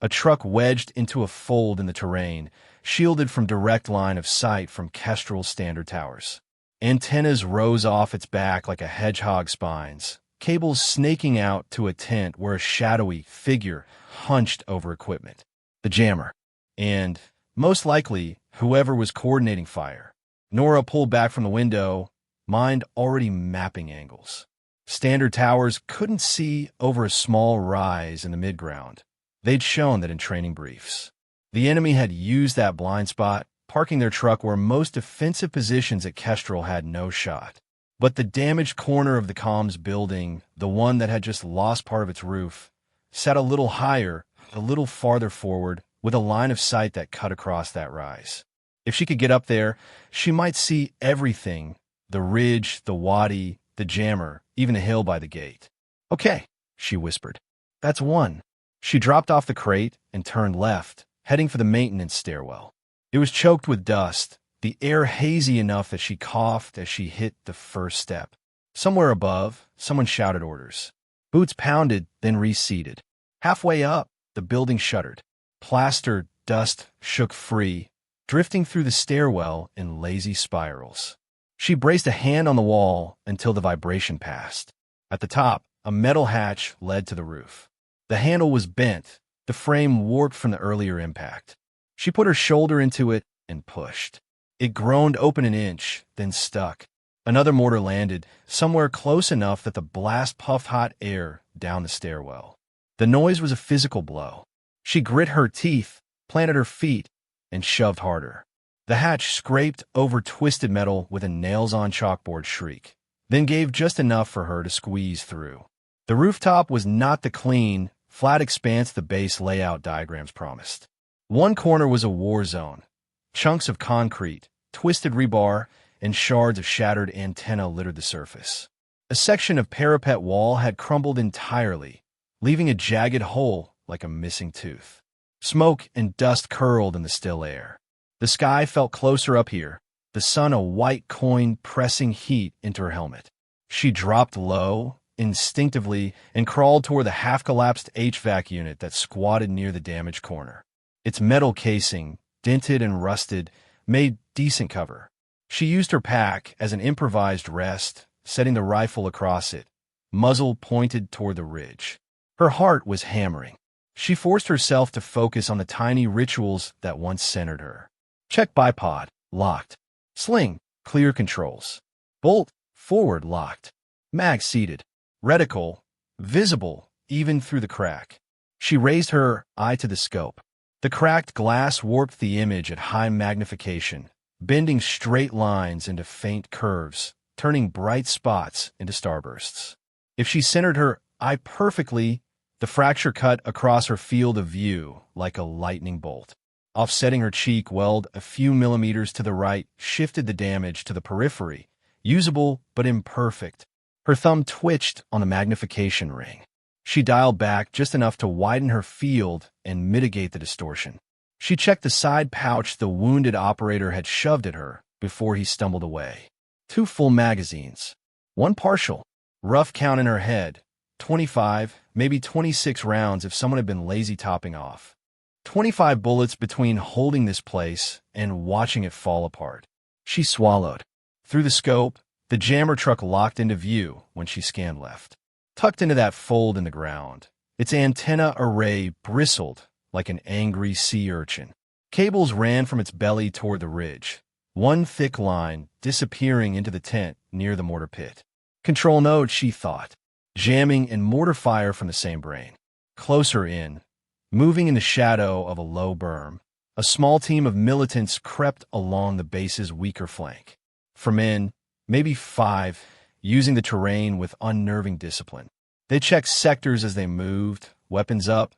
A truck wedged into a fold in the terrain, shielded from direct line of sight from Kestrel's standard towers. Antennas rose off its back like a hedgehog's spines, cables snaking out to a tent where a shadowy figure hunched over equipment. The jammer. And, most likely, whoever was coordinating fire. Nora pulled back from the window, mind already mapping angles. Standard towers couldn't see over a small rise in the midground. They'd shown that in training briefs. The enemy had used that blind spot, parking their truck where most defensive positions at Kestrel had no shot. But the damaged corner of the comms building, the one that had just lost part of its roof, sat a little higher, a little farther forward, with a line of sight that cut across that rise. If she could get up there, she might see everything: the ridge, the wadi, the jammer, even a hill by the gate. "Okay," she whispered. "That's one." She dropped off the crate and turned left, heading for the maintenance stairwell. It was choked with dust, the air hazy enough that she coughed as she hit the first step. Somewhere above, someone shouted orders. Boots pounded, then reseated. Halfway up, the building shuddered. Plaster dust shook free, drifting through the stairwell in lazy spirals. She braced a hand on the wall until the vibration passed. At the top, a metal hatch led to the roof. The handle was bent, the frame warped from the earlier impact. She put her shoulder into it and pushed. It groaned open an inch, then stuck. Another mortar landed, somewhere close enough that the blast puffed hot air down the stairwell. The noise was a physical blow. She grit her teeth, planted her feet, and shoved harder. The hatch scraped over twisted metal with a nails-on chalkboard shriek, then gave just enough for her to squeeze through. The rooftop was not the clean, flat expanse the base layout diagrams promised. One corner was a war zone. Chunks of concrete, twisted rebar, and shards of shattered antenna littered the surface. A section of parapet wall had crumbled entirely, leaving a jagged hole like a missing tooth. Smoke and dust curled in the still air. The sky felt closer up here, the sun a white coin pressing heat into her helmet. She dropped low, instinctively, and crawled toward the half-collapsed HVAC unit that squatted near the damaged corner. Its metal casing, dented and rusted, made decent cover. She used her pack as an improvised rest, setting the rifle across it, muzzle pointed toward the ridge. Her heart was hammering. She forced herself to focus on the tiny rituals that once centered her. Check bipod, locked. Sling, clear controls. Bolt, forward locked, mag seated, reticle visible even through the crack. She raised her eye to the scope. The cracked glass warped the image at high magnification, bending straight lines into faint curves, turning bright spots into starbursts. If she centered her eye perfectly, the fracture cut across her field of view like a lightning bolt. Offsetting her cheek weld a few millimeters to the right shifted the damage to the periphery, usable but imperfect. Her thumb twitched on the magnification ring. She dialed back just enough to widen her field and mitigate the distortion. She checked the side pouch the wounded operator had shoved at her before he stumbled away. 2 full magazines. 1 partial. Rough count in her head. 25, maybe 26 rounds if someone had been lazy topping off. 25 bullets between holding this place and watching it fall apart. She swallowed. Through the scope, the jammer truck locked into view when she scanned left. Tucked into that fold in the ground, its antenna array bristled like an angry sea urchin. Cables ran from its belly toward the ridge, one thick line disappearing into the tent near the mortar pit. Control node, she thought, jamming and mortar fire from the same brain. Closer in, moving in the shadow of a low berm, a small team of militants crept along the base's weaker flank. For men, maybe 5, using the terrain with unnerving discipline. They checked sectors as they moved, weapons up,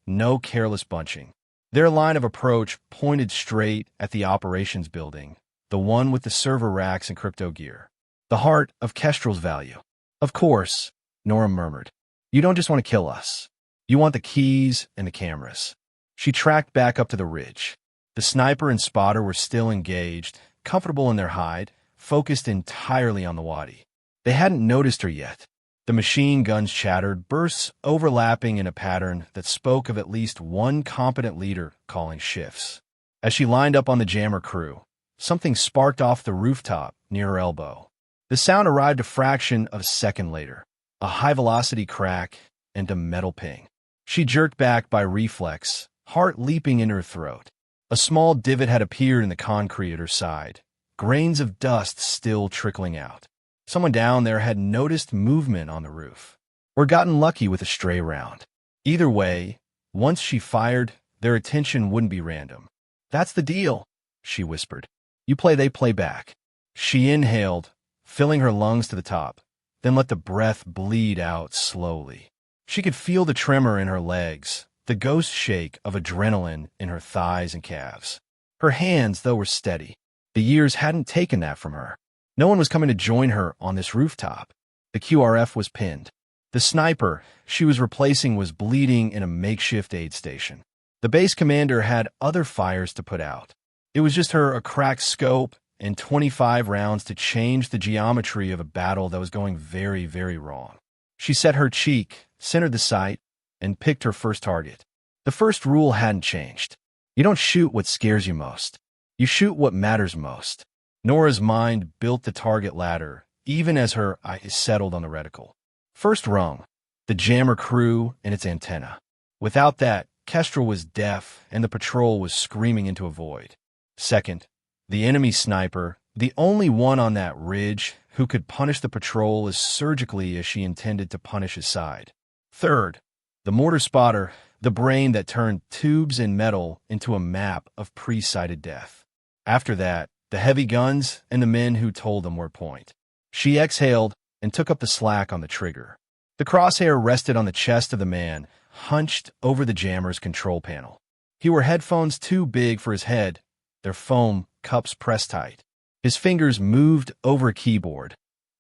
no careless bunching. Their line of approach pointed straight at the operations building, the one with the server racks and crypto gear. The heart of Kestrel's value. Of course, Nora murmured. You don't just want to kill us. You want the keys and the cameras. She tracked back up to the ridge. The sniper and spotter were still engaged, comfortable in their hide, focused entirely on the wadi. They hadn't noticed her yet. The machine guns chattered, bursts overlapping in a pattern that spoke of at least one competent leader calling shifts. As she lined up on the jammer crew, something sparked off the rooftop near her elbow. The sound arrived a fraction of a second later, a high-velocity crack and a metal ping. She jerked back by reflex, heart leaping in her throat. A small divot had appeared in the concrete at her side, grains of dust still trickling out. Someone down there had noticed movement on the roof, or gotten lucky with a stray round. Either way, once she fired, their attention wouldn't be random. That's the deal, she whispered. You play, they play back. She inhaled, filling her lungs to the top, then let the breath bleed out slowly. She could feel the tremor in her legs, the ghost shake of adrenaline in her thighs and calves. Her hands, though, were steady. The years hadn't taken that from her. No one was coming to join her on this rooftop. The QRF was pinned. The sniper she was replacing was bleeding in a makeshift aid station. The base commander had other fires to put out. It was just her a cracked scope and 25 rounds to change the geometry of a battle that was going very, very wrong. She set her cheek, centered the sight, and picked her first target. The first rule hadn't changed. You don't shoot what scares you most. You shoot what matters most. Nora's mind built the target ladder, even as her eyes settled on the reticle. First rung, the jammer crew and its antenna. Without that, Kestrel was deaf and the patrol was screaming into a void. Second, the enemy sniper, the only one on that ridge who could punish the patrol as surgically as she intended to punish his side. Third, the mortar spotter, the brain that turned tubes and metal into a map of pre-sighted death. After that, the heavy guns and the men who told them where point. She exhaled and took up the slack on the trigger. The crosshair rested on the chest of the man, hunched over the jammer's control panel. He wore headphones too big for his head, their foam cups pressed tight. His fingers moved over a keyboard,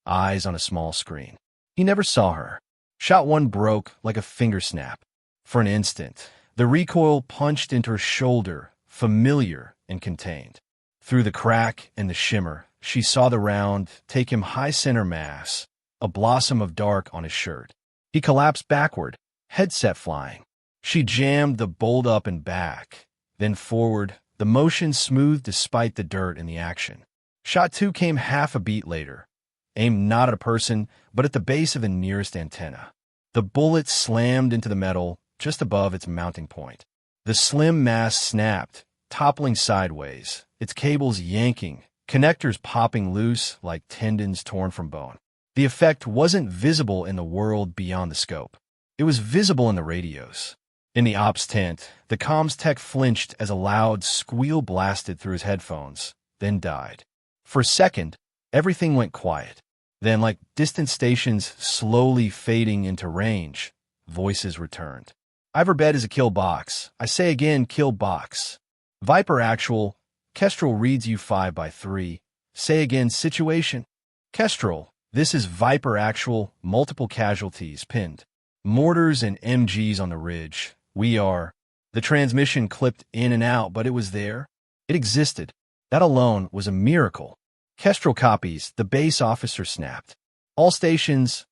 eyes on a small screen. He never saw her. Shot one broke like a finger snap. For an instant, the recoil punched into her shoulder, familiar and contained. Through the crack and the shimmer, she saw the round take him high center mass, a blossom of dark on his shirt. He collapsed backward, headset flying. She jammed the bolt up and back, then forward, the motion smooth despite the dirt in the action. Shot 2 came half a beat later, aimed not at a person, but at the base of the nearest antenna. The bullet slammed into the metal just above its mounting point. The slim mass snapped, toppling sideways, its cables yanking, connectors popping loose like tendons torn from bone. The effect wasn't visible in the world beyond the scope. It was visible in the radios. In the ops tent, the comms tech flinched as a loud squeal blasted through his headphones, then died. For a second, everything went quiet. Then, like distant stations slowly fading into range, voices returned. Iverbed is a kill box. I say again, kill box. Viper actual. Kestrel reads you 5 by 3. Say again, situation. Kestrel, this is Viper actual, multiple casualties pinned. Mortars and MGs on the ridge. We are. The transmission clipped in and out, but it was there. It existed. That alone was a miracle. Kestrel copies, the base officer snapped. All stations,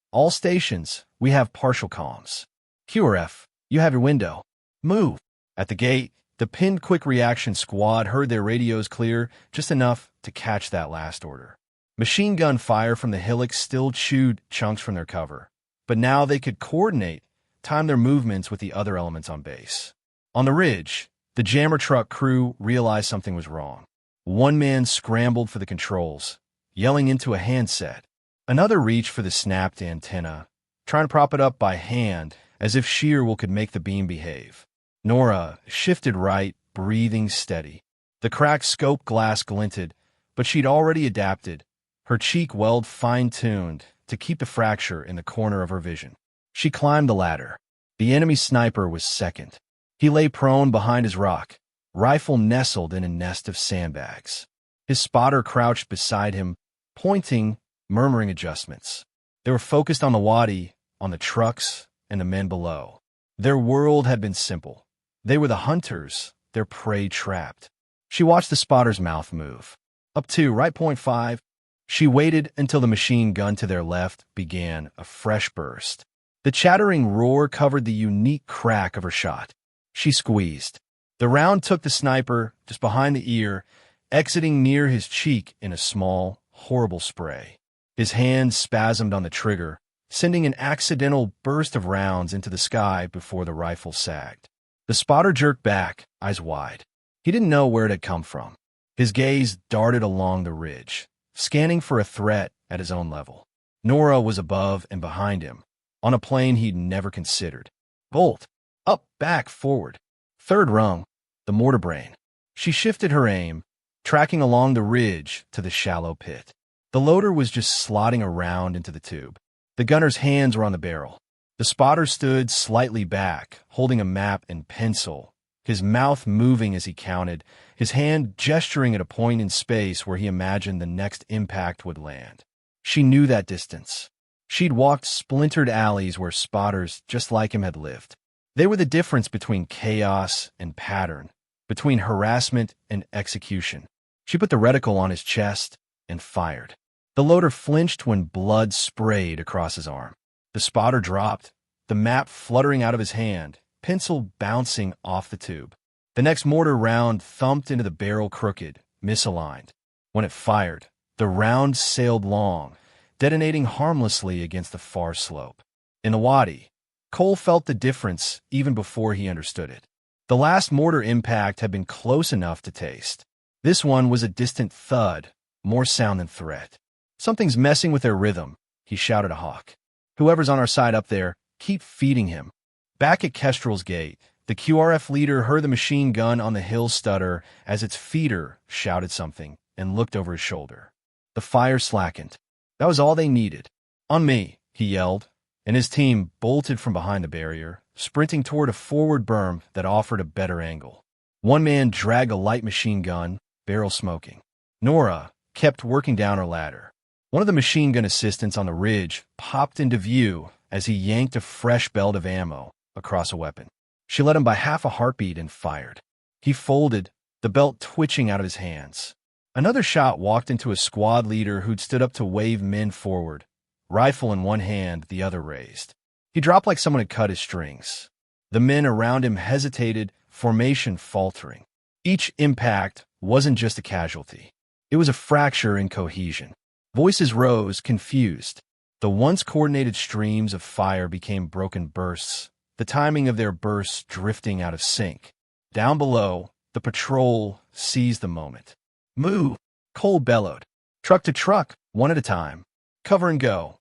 we have partial comms. QRF, you have your window. Move. At the gate, the pinned quick reaction squad heard their radios clear, just enough to catch that last order. Machine gun fire from the hillocks still chewed chunks from their cover, but now they could coordinate, time their movements with the other elements on base. On the ridge, the jammer truck crew realized something was wrong. One man scrambled for the controls, yelling into a handset. Another reached for the snapped antenna, trying to prop it up by hand, as if sheer will could make the beam behave. Nora shifted right, breathing steady. The cracked scope glass glinted, but she'd already adapted, her cheek weld fine-tuned to keep the fracture in the corner of her vision. She climbed the ladder. The enemy sniper was second. He lay prone behind his rock, rifle nestled in a nest of sandbags. His spotter crouched beside him, pointing, murmuring adjustments. They were focused on the wadi, on the trucks, and the men below. Their world had been simple. They were the hunters, their prey trapped. She watched the spotter's mouth move. Up to right point 5. She waited until the machine gun to their left began a fresh burst. The chattering roar covered the unique crack of her shot. She squeezed. The round took the sniper just behind the ear, exiting near his cheek in a small, horrible spray. His hand spasmed on the trigger, sending an accidental burst of rounds into the sky before the rifle sagged. The spotter jerked back, eyes wide. He didn't know where it had come from. His gaze darted along the ridge, scanning for a threat at his own level. Nora was above and behind him, on a plane he'd never considered. Bolt. Up, back, forward. Third rung. The mortar brain. She shifted her aim, tracking along the ridge to the shallow pit. The loader was just slotting around into the tube. The gunner's hands were on the barrel. The spotter stood slightly back, holding a map and pencil, his mouth moving as he counted, his hand gesturing at a point in space where he imagined the next impact would land. She knew that distance. She'd walked splintered alleys where spotters just like him had lived. They were the difference between chaos and pattern, between harassment and execution. She put the reticle on his chest and fired. The loader flinched when blood sprayed across his arm. The spotter dropped, the map fluttering out of his hand, pencil bouncing off the tube. The next mortar round thumped into the barrel crooked, misaligned. When it fired, the round sailed long, detonating harmlessly against the far slope. In the wadi, Cole felt the difference even before he understood it. The last mortar impact had been close enough to taste. This one was a distant thud, more sound than threat. Something's messing with their rhythm, he shouted at Hawk. Whoever's on our side up there, keep feeding him. Back at Kestrel's gate, the QRF leader heard the machine gun on the hill stutter as its feeder shouted something and looked over his shoulder. The fire slackened. That was all they needed. On me, he yelled, and his team bolted from behind the barrier, sprinting toward a forward berm that offered a better angle. One man dragged a light machine gun, barrel smoking. Nora kept working down her ladder. One of the machine gun assistants on the ridge popped into view as he yanked a fresh belt of ammo across a weapon. She led him by half a heartbeat and fired. He folded, the belt twitching out of his hands. Another shot walked into a squad leader who'd stood up to wave men forward, rifle in one hand, the other raised. He dropped like someone had cut his strings. The men around him hesitated, formation faltering. Each impact wasn't just a casualty. It was a fracture in cohesion. Voices rose, confused. The once coordinated streams of fire became broken bursts, the timing of their bursts drifting out of sync. Down below, the patrol seized the moment. Move! Cole bellowed. Truck to truck, one at a time. Cover and go.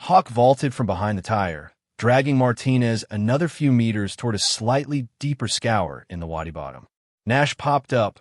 Hawk vaulted from behind the tire, dragging Martinez another few meters toward a slightly deeper scour in the wadi bottom. Nash popped up,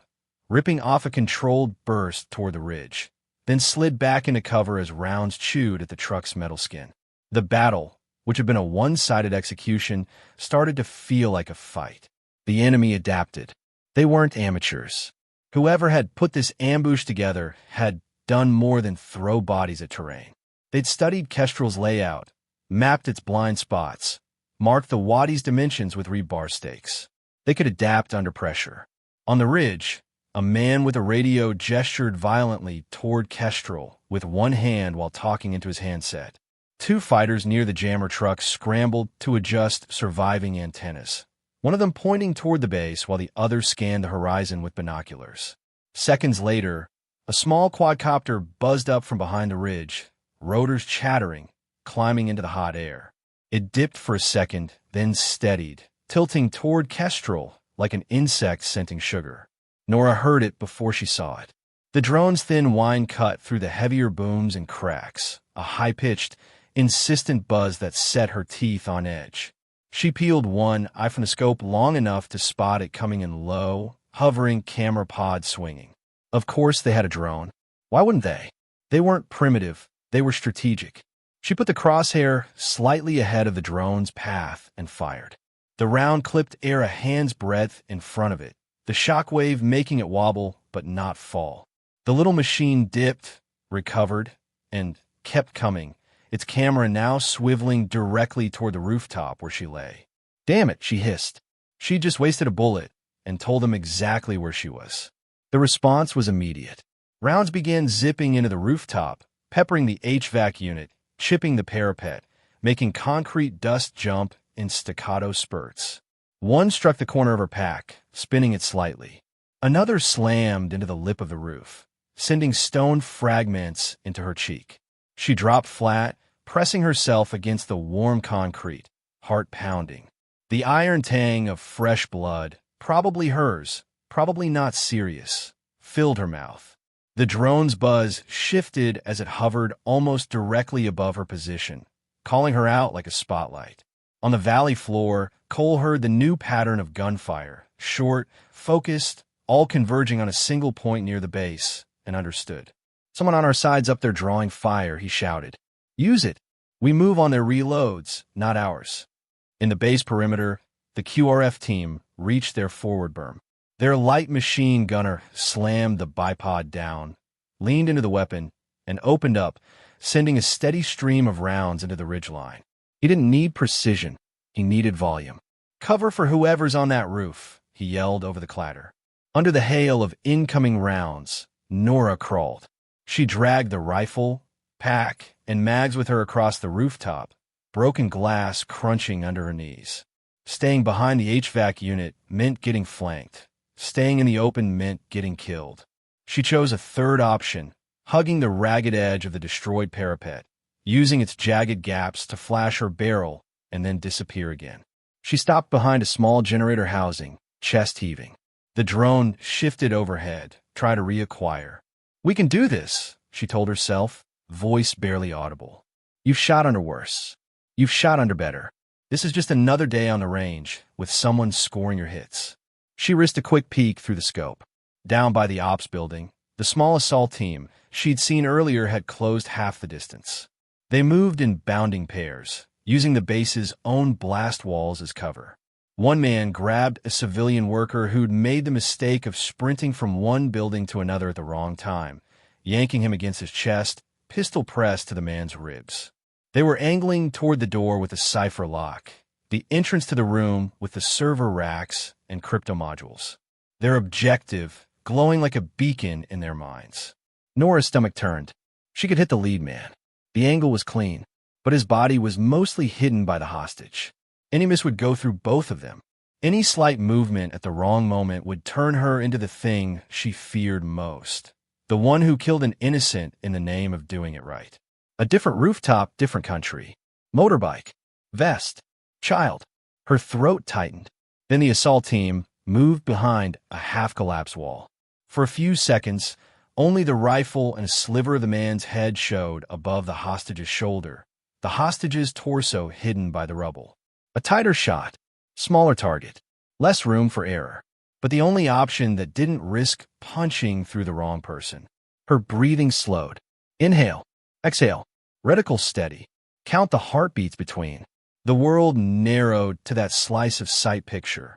ripping off a controlled burst toward the ridge, then slid back into cover as rounds chewed at the truck's metal skin. The battle, which had been a one-sided execution, started to feel like a fight. The enemy adapted. They weren't amateurs. Whoever had put this ambush together had done more than throw bodies at terrain. They'd studied Kestrel's layout, mapped its blind spots, marked the wadi's dimensions with rebar stakes. They could adapt under pressure. On the ridge, a man with a radio gestured violently toward Kestrel with one hand while talking into his handset. Two fighters near the jammer truck scrambled to adjust surviving antennas, one of them pointing toward the base while the other scanned the horizon with binoculars. Seconds later, a small quadcopter buzzed up from behind the ridge, rotors chattering, climbing into the hot air. It dipped for a second, then steadied, tilting toward Kestrel like an insect scenting sugar. Nora heard it before she saw it. The drone's thin whine cut through the heavier booms and cracks, a high-pitched, insistent buzz that set her teeth on edge. She peeled one eye from the scope long enough to spot it coming in low, hovering camera pod swinging. Of course they had a drone. Why wouldn't they? They weren't primitive, they were strategic. She put the crosshair slightly ahead of the drone's path and fired. The round clipped air a hand's breadth in front of it, the shockwave making it wobble but not fall. The little machine dipped, recovered, and kept coming, its camera now swiveling directly toward the rooftop where she lay. Damn it, she hissed. She'd just wasted a bullet and told them exactly where she was. The response was immediate. Rounds began zipping into the rooftop, peppering the HVAC unit, chipping the parapet, making concrete dust jump in staccato spurts. One struck the corner of her pack, spinning it slightly. Another slammed into the lip of the roof, sending stone fragments into her cheek. She dropped flat, pressing herself against the warm concrete, heart pounding. The iron tang of fresh blood, probably hers, probably not serious, filled her mouth. The drone's buzz shifted as it hovered almost directly above her position, calling her out like a spotlight. On the valley floor, Cole heard the new pattern of gunfire, short, focused, all converging on a single point near the base, and understood. Someone on our side's up there drawing fire, he shouted. Use it. We move on their reloads, not ours. In the base perimeter, the QRF team reached their forward berm. Their light machine gunner slammed the bipod down, leaned into the weapon, and opened up, sending a steady stream of rounds into the ridgeline. He didn't need precision. He needed volume. Cover for whoever's on that roof, he yelled over the clatter. Under the hail of incoming rounds, Nora crawled. She dragged the rifle, pack, and mags with her across the rooftop, broken glass crunching under her knees. Staying behind the HVAC unit meant getting flanked. Staying in the open meant getting killed. She chose a third option, hugging the ragged edge of the destroyed parapet, using its jagged gaps to flash her barrel and then disappear again. She stopped behind a small generator housing, chest heaving. The drone shifted overhead, trying to reacquire. We can do this, she told herself, voice barely audible. You've shot under worse. You've shot under better. This is just another day on the range, with someone scoring your hits. She risked a quick peek through the scope. Down by the ops building, the small assault team she'd seen earlier had closed half the distance. They moved in bounding pairs, using the base's own blast walls as cover. One man grabbed a civilian worker who'd made the mistake of sprinting from one building to another at the wrong time, yanking him against his chest, pistol pressed to the man's ribs. They were angling toward the door with a cipher lock, the entrance to the room with the server racks and crypto modules. Their objective glowing like a beacon in their minds. Nora's stomach turned. She could hit the lead man. The angle was clean, but his body was mostly hidden by the hostage. Any miss would go through both of them. Any slight movement at the wrong moment would turn her into the thing she feared most. The one who killed an innocent in the name of doing it right. A different rooftop, different country. Motorbike. Vest. Child. Her throat tightened. Then the assault team moved behind a half-collapsed wall. For a few seconds, Only the rifle and a sliver of the man's head showed above the hostage's shoulder, the hostage's torso hidden by the rubble. A tighter shot, smaller target, less room for error, but the only option that didn't risk punching through the wrong person. Her breathing slowed. Inhale, exhale, reticle steady. Count the heartbeats between. The world narrowed to that slice of sight picture.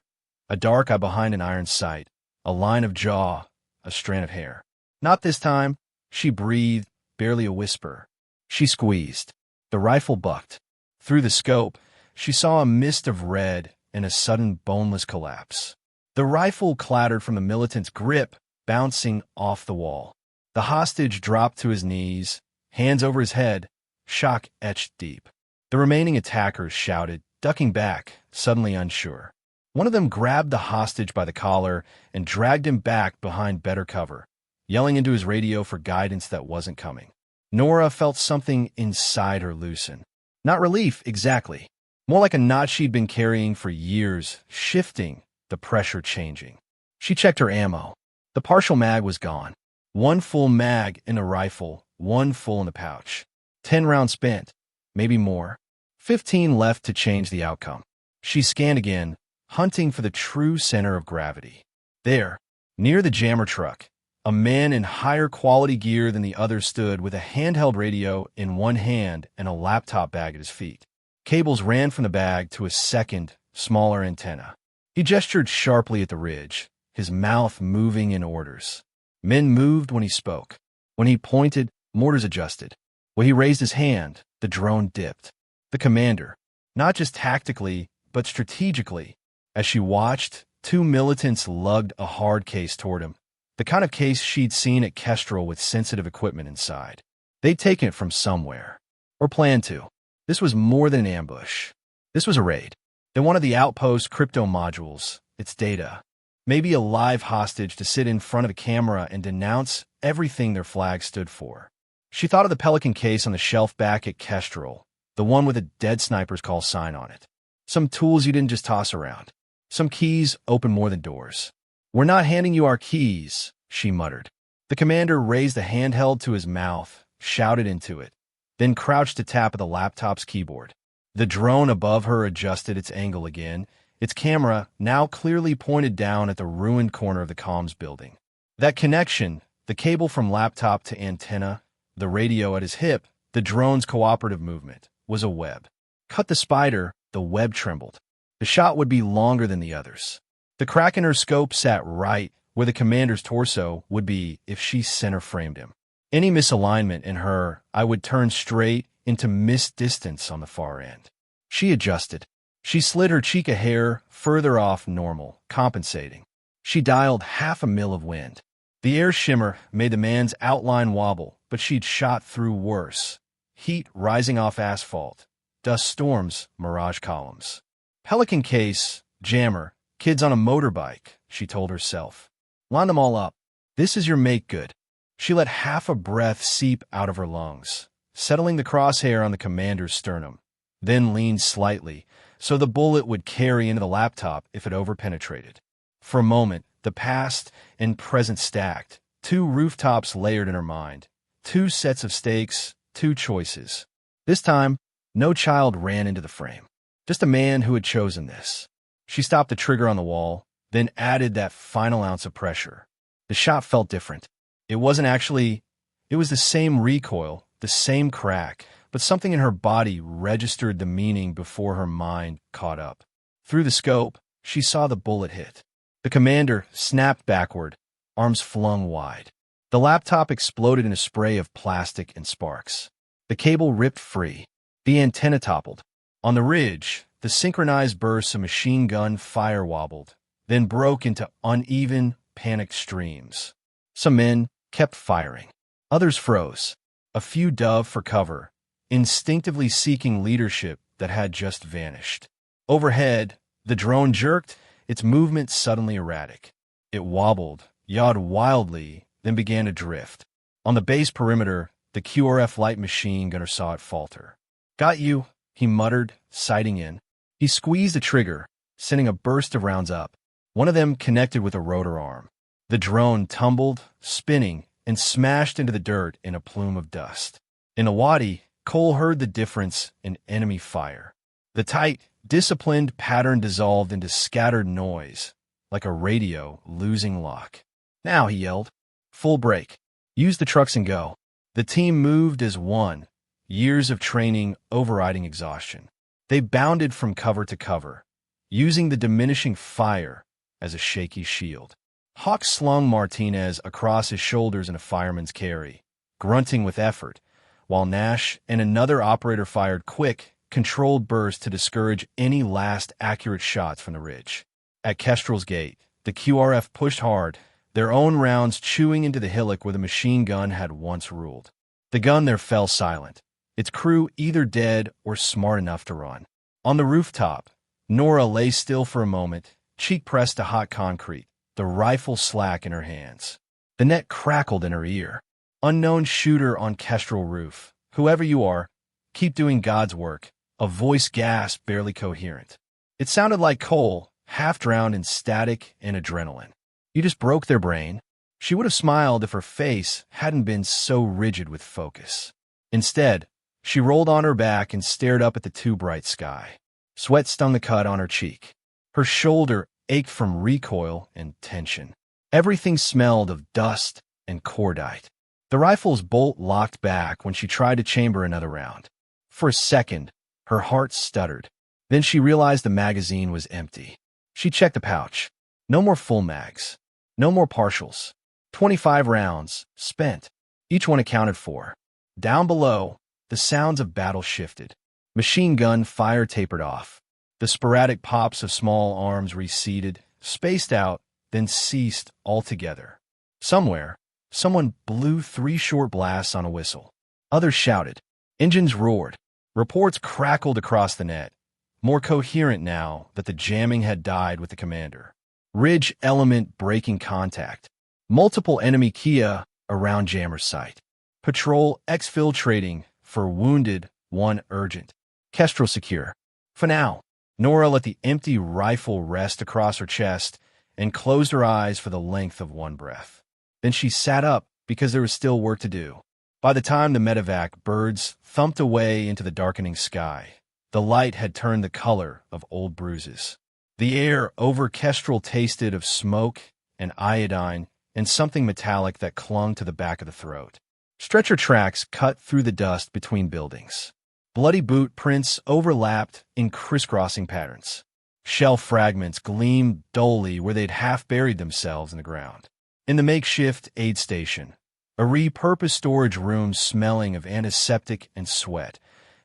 A dark eye behind an iron sight, a line of jaw, a strand of hair. Not this time, she breathed, barely a whisper. She squeezed. The rifle bucked. Through the scope, she saw a mist of red and a sudden boneless collapse. The rifle clattered from the militant's grip, bouncing off the wall. The hostage dropped to his knees, hands over his head, shock etched deep. The remaining attackers shouted, ducking back, suddenly unsure. One of them grabbed the hostage by the collar and dragged him back behind better cover, yelling into his radio for guidance that wasn't coming. Nora felt something inside her loosen. Not relief, exactly. More like a knot she'd been carrying for years, shifting, the pressure changing. She checked her ammo. The partial mag was gone. 1 full mag in a rifle, 1 full in the pouch. 10 rounds spent, maybe more. 15 left to change the outcome. She scanned again, hunting for the true center of gravity. There, near the jammer truck, a man in higher quality gear than the others stood with a handheld radio in one hand and a laptop bag at his feet. Cables ran from the bag to a second, smaller antenna. He gestured sharply at the ridge, his mouth moving in orders. Men moved when he spoke. When he pointed, mortars adjusted. When he raised his hand, the drone dipped. The commander, not just tactically, but strategically. As she watched, 2 militants lugged a hard case toward him, the kind of case she'd seen at Kestrel with sensitive equipment inside. They'd taken it from somewhere, or planned to. This was more than an ambush. This was a raid. Then one of the outpost crypto modules, its data. Maybe a live hostage to sit in front of the camera and denounce everything their flag stood for. She thought of the Pelican case on the shelf back at Kestrel, the one with a dead sniper's call sign on it. Some tools you didn't just toss around. Some keys open more than doors. "We're not handing you our keys," she muttered. The commander raised the handheld to his mouth, shouted into it, then crouched to tap at the laptop's keyboard. The drone above her adjusted its angle again, its camera now clearly pointed down at the ruined corner of the comms building. That connection, the cable from laptop to antenna, the radio at his hip, the drone's cooperative movement, was a web. Cut the spider, the web trembled. The shot would be longer than the others. The crack in her scope sat right where the commander's torso would be if she center-framed him. Any misalignment in her, I would turn straight into missed distance on the far end. She adjusted. She slid her cheek a hair further off normal, compensating. She dialed 0.5 mil of wind. The air shimmer made the man's outline wobble, but she'd shot through worse. Heat rising off asphalt. Dust storms, mirage columns. Pelican case, jammer, kids on a motorbike, she told herself. Line them all up. This is your make good. She let half a breath seep out of her lungs, settling the crosshair on the commander's sternum, then leaned slightly so the bullet would carry into the laptop if it overpenetrated. For a moment, the past and present stacked, 2 rooftops layered in her mind, 2 sets of stakes, 2 choices. This time, no child ran into the frame, just a man who had chosen this. She stopped the trigger on the wall, then added that final ounce of pressure. The shot felt different. It was the same recoil, the same crack, but something in her body registered the meaning before her mind caught up. Through the scope, she saw the bullet hit. The commander snapped backward, arms flung wide. The laptop exploded in a spray of plastic and sparks. The cable ripped free. The antenna toppled. On the ridge, the synchronized bursts of machine gun fire wobbled, then broke into uneven, panicked streams. Some men kept firing. Others froze. A few dove for cover, instinctively seeking leadership that had just vanished. Overhead, the drone jerked, its movement suddenly erratic. It wobbled, yawed wildly, then began to drift. On the base perimeter, the QRF light machine gunner saw it falter. "Got you," he muttered, sighting in. He squeezed the trigger, sending a burst of rounds up. One of them connected with a rotor arm. The drone tumbled, spinning, and smashed into the dirt in a plume of dust. In the wadi, Cole heard the difference in enemy fire. The tight, disciplined pattern dissolved into scattered noise, like a radio losing lock. "Now," he yelled. "Full brake. Use the trucks and go." The team moved as one, years of training overriding exhaustion. They bounded from cover to cover, using the diminishing fire as a shaky shield. Hawk slung Martinez across his shoulders in a fireman's carry, grunting with effort, while Nash and another operator fired quick, controlled bursts to discourage any last accurate shots from the ridge. At Kestrel's gate, the QRF pushed hard, their own rounds chewing into the hillock where the machine gun had once ruled. The gun there fell silent, its crew either dead or smart enough to run. On the rooftop, Nora lay still for a moment, cheek pressed to hot concrete, the rifle slack in her hands. The net crackled in her ear. "Unknown shooter on Kestrel roof. Whoever you are, keep doing God's work." A voice gasped, barely coherent. It sounded like Cole, half drowned in static and adrenaline. "You just broke their brain." She would have smiled if her face hadn't been so rigid with focus. Instead, she rolled on her back and stared up at the too bright sky. Sweat stung the cut on her cheek. Her shoulder ached from recoil and tension. Everything smelled of dust and cordite. The rifle's bolt locked back when she tried to chamber another round. For a second, her heart stuttered. Then she realized the magazine was empty. She checked the pouch. No more full mags. No more partials. 25 rounds, spent. Each one accounted for. Down below, the sounds of battle shifted. Machine gun fire tapered off. The sporadic pops of small arms receded, spaced out, then ceased altogether. Somewhere, someone blew 3 short blasts on a whistle. Others shouted. Engines roared. Reports crackled across the net, more coherent now that the jamming had died with the commander. Ridge element breaking contact. Multiple enemy Kia around jammer's site. Patrol exfiltrating for wounded, one urgent. Kestrel secure. For now. Nora let the empty rifle rest across her chest and closed her eyes for the length of one breath. Then she sat up because there was still work to do. By the time the medevac birds thumped away into the darkening sky, the light had turned the color of old bruises. The air over Kestrel tasted of smoke and iodine and something metallic that clung to the back of the throat. Stretcher tracks cut through the dust between buildings. Bloody boot prints overlapped in crisscrossing patterns. Shell fragments gleamed dully where they'd half buried themselves in the ground. In the makeshift aid station, a repurposed storage room smelling of antiseptic and sweat,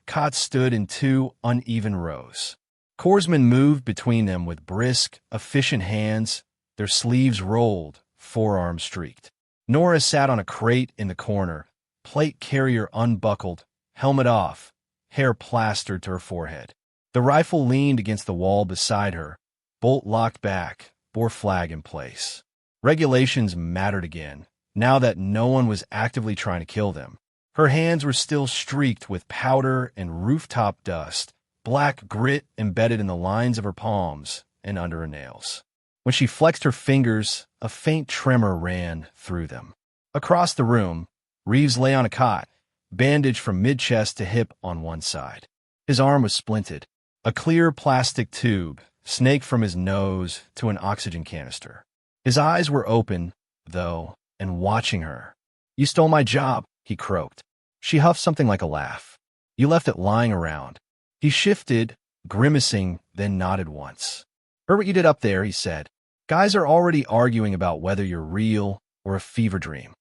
cots stood in 2 uneven rows. Corpsmen moved between them with brisk, efficient hands, their sleeves rolled, forearms streaked. Nora sat on a crate in the corner, plate carrier unbuckled, helmet off, hair plastered to her forehead. The rifle leaned against the wall beside her, bolt locked back, bore flag in place. Regulations mattered again, now that no one was actively trying to kill them. Her hands were still streaked with powder and rooftop dust, black grit embedded in the lines of her palms and under her nails. When she flexed her fingers, a faint tremor ran through them. Across the room, Reeves lay on a cot, bandaged from mid-chest to hip on one side. His arm was splinted. A clear plastic tube snaked from his nose to an oxygen canister. His eyes were open, though, and watching her. "You stole my job," he croaked. She huffed something like a laugh. "You left it lying around." He shifted, grimacing, then nodded once. "Heard what you did up there," he said. "Guys are already arguing about whether you're real or a fever dream."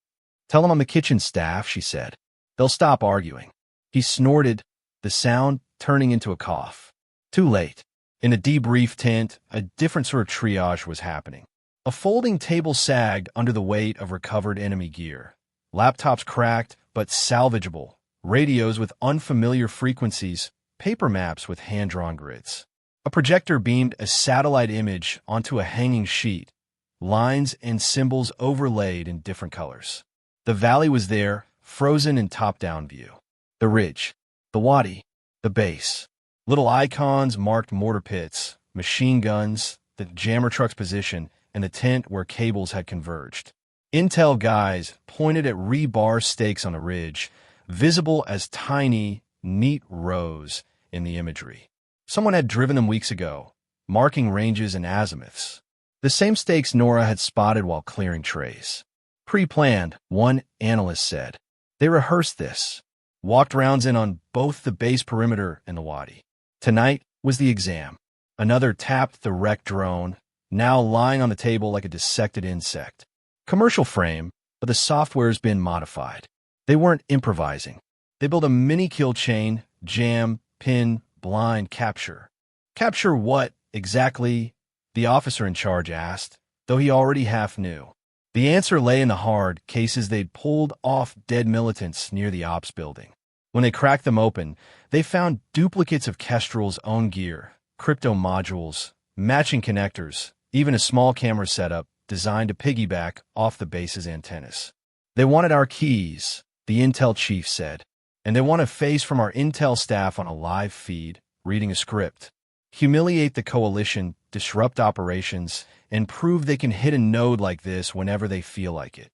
"Tell them I'm the kitchen staff," she said. "They'll stop arguing." He snorted, the sound turning into a cough. Too late. In the debrief tent, a different sort of triage was happening. A folding table sagged under the weight of recovered enemy gear. Laptops cracked, but salvageable. Radios with unfamiliar frequencies, paper maps with hand-drawn grids. A projector beamed a satellite image onto a hanging sheet, lines and symbols overlaid in different colors. The valley was there, frozen in top-down view. The ridge, the wadi, the base. Little icons marked mortar pits, machine guns, the jammer truck's position, and the tent where cables had converged. Intel guys pointed at rebar stakes on a ridge, visible as tiny, neat rows in the imagery. Someone had driven them weeks ago, marking ranges and azimuths. The same stakes Nora had spotted while clearing trays. Pre-planned, one analyst said. They rehearsed this, walked rounds in on both the base perimeter and the wadi. Tonight was the exam. Another tapped the wrecked drone, now lying on the table like a dissected insect. Commercial frame, but the software's been modified. They weren't improvising. They built a mini kill chain, jam, pin, blind, capture. Capture what, exactly? The officer in charge asked, though he already half knew. The answer lay in the hard cases they'd pulled off dead militants near the ops building. When they cracked them open, they found duplicates of Kestrel's own gear, crypto modules, matching connectors, even a small camera setup designed to piggyback off the base's antennas. They wanted our keys, the Intel chief said, and they want a face from our Intel staff on a live feed, reading a script. Humiliate the coalition, disrupt operations, and prove they can hit a node like this whenever they feel like it.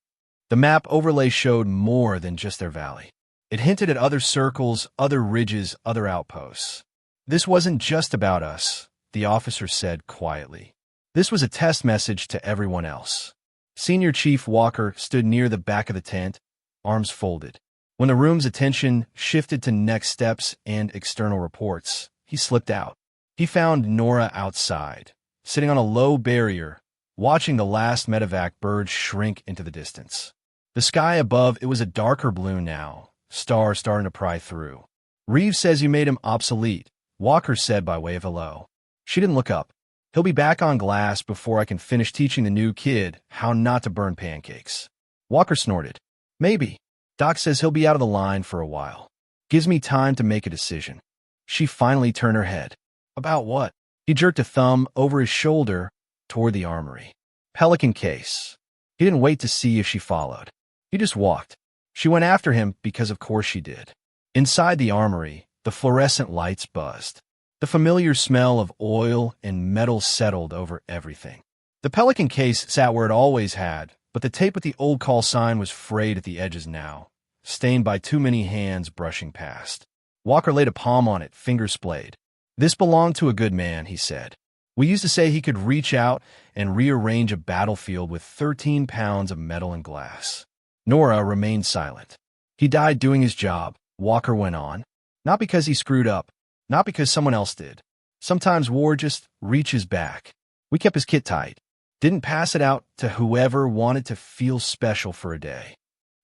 The map overlay showed more than just their valley. It hinted at other circles, other ridges, other outposts. This wasn't just about us, the officer said quietly. This was a test message to everyone else. Senior Chief Walker stood near the back of the tent, arms folded. When the room's attention shifted to next steps and external reports, he slipped out. He found Nora outside, sitting on a low barrier, watching the last medevac bird shrink into the distance. The sky above, it was a darker blue now, stars starting to pry through. Reeves says you made him obsolete, Walker said by way of hello. She didn't look up. He'll be back on glass before I can finish teaching the new kid how not to burn pancakes. Walker snorted. Maybe. Doc says he'll be out of the line for a while. Gives me time to make a decision. She finally turned her head. About what? He jerked a thumb over his shoulder toward the armory. Pelican case. He didn't wait to see if she followed. He just walked. She went after him because of course she did. Inside the armory, the fluorescent lights buzzed. The familiar smell of oil and metal settled over everything. The Pelican case sat where it always had, but the tape with the old call sign was frayed at the edges now, stained by too many hands brushing past. Walker laid a palm on it, fingers splayed. This belonged to a good man, he said. We used to say he could reach out and rearrange a battlefield with 13 pounds of metal and glass. Nora remained silent. He died doing his job, Walker went on. Not because he screwed up, not because someone else did. Sometimes war just reaches back. We kept his kit tight. Didn't pass it out to whoever wanted to feel special for a day.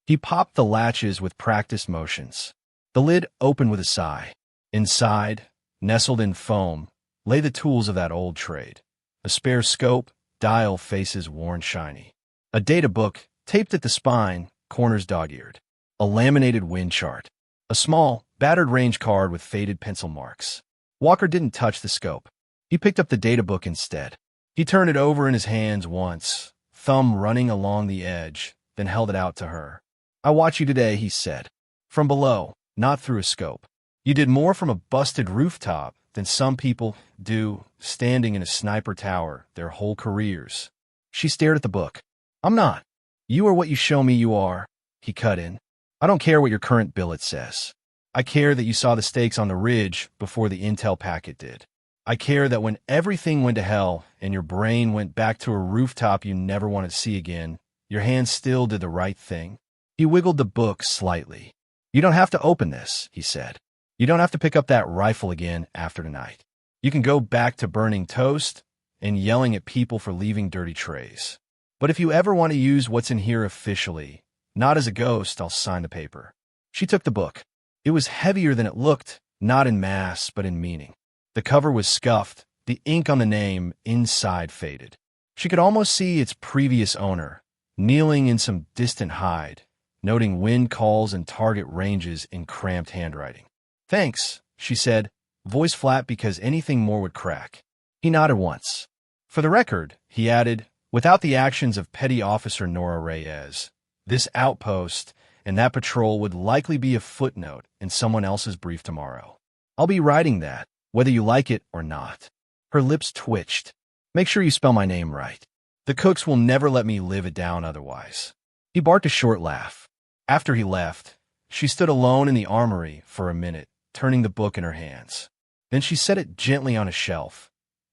He popped the latches with practiced motions. The lid opened with a sigh. Inside, nestled in foam, lay the tools of that old trade. A spare scope, dial faces worn shiny. A data book, taped at the spine, corners dog-eared. A laminated wind chart. A small, battered range card with faded pencil marks. Walker didn't touch the scope. He picked up the data book instead. He turned it over in his hands once, thumb running along the edge, then held it out to her. I watch you today, he said. From below, not through a scope. You did more from a busted rooftop than some people do standing in a sniper tower their whole careers. She stared at the book. I'm not. You are what you show me you are, he cut in. I don't care what your current billet says. I care that you saw the stakes on the ridge before the intel packet did. I care that when everything went to hell and your brain went back to a rooftop you never wanted to see again, your hands still did the right thing. He wiggled the book slightly. You don't have to open this, he said. You don't have to pick up that rifle again after tonight. You can go back to burning toast and yelling at people for leaving dirty trays. But if you ever want to use what's in here officially, not as a ghost, I'll sign the paper. She took the book. It was heavier than it looked, not in mass, but in meaning. The cover was scuffed, the ink on the name inside faded. She could almost see its previous owner, kneeling in some distant hide, noting wind calls and target ranges in cramped handwriting. Thanks, she said, voice flat because anything more would crack. He nodded once. For the record, he added, without the actions of Petty Officer Nora Reyes, this outpost and that patrol would likely be a footnote in someone else's brief tomorrow. I'll be writing that, whether you like it or not. Her lips twitched. Make sure you spell my name right. The cooks will never let me live it down otherwise. He barked a short laugh. After he left, she stood alone in the armory for a minute, turning the book in her hands. Then she set it gently on a shelf.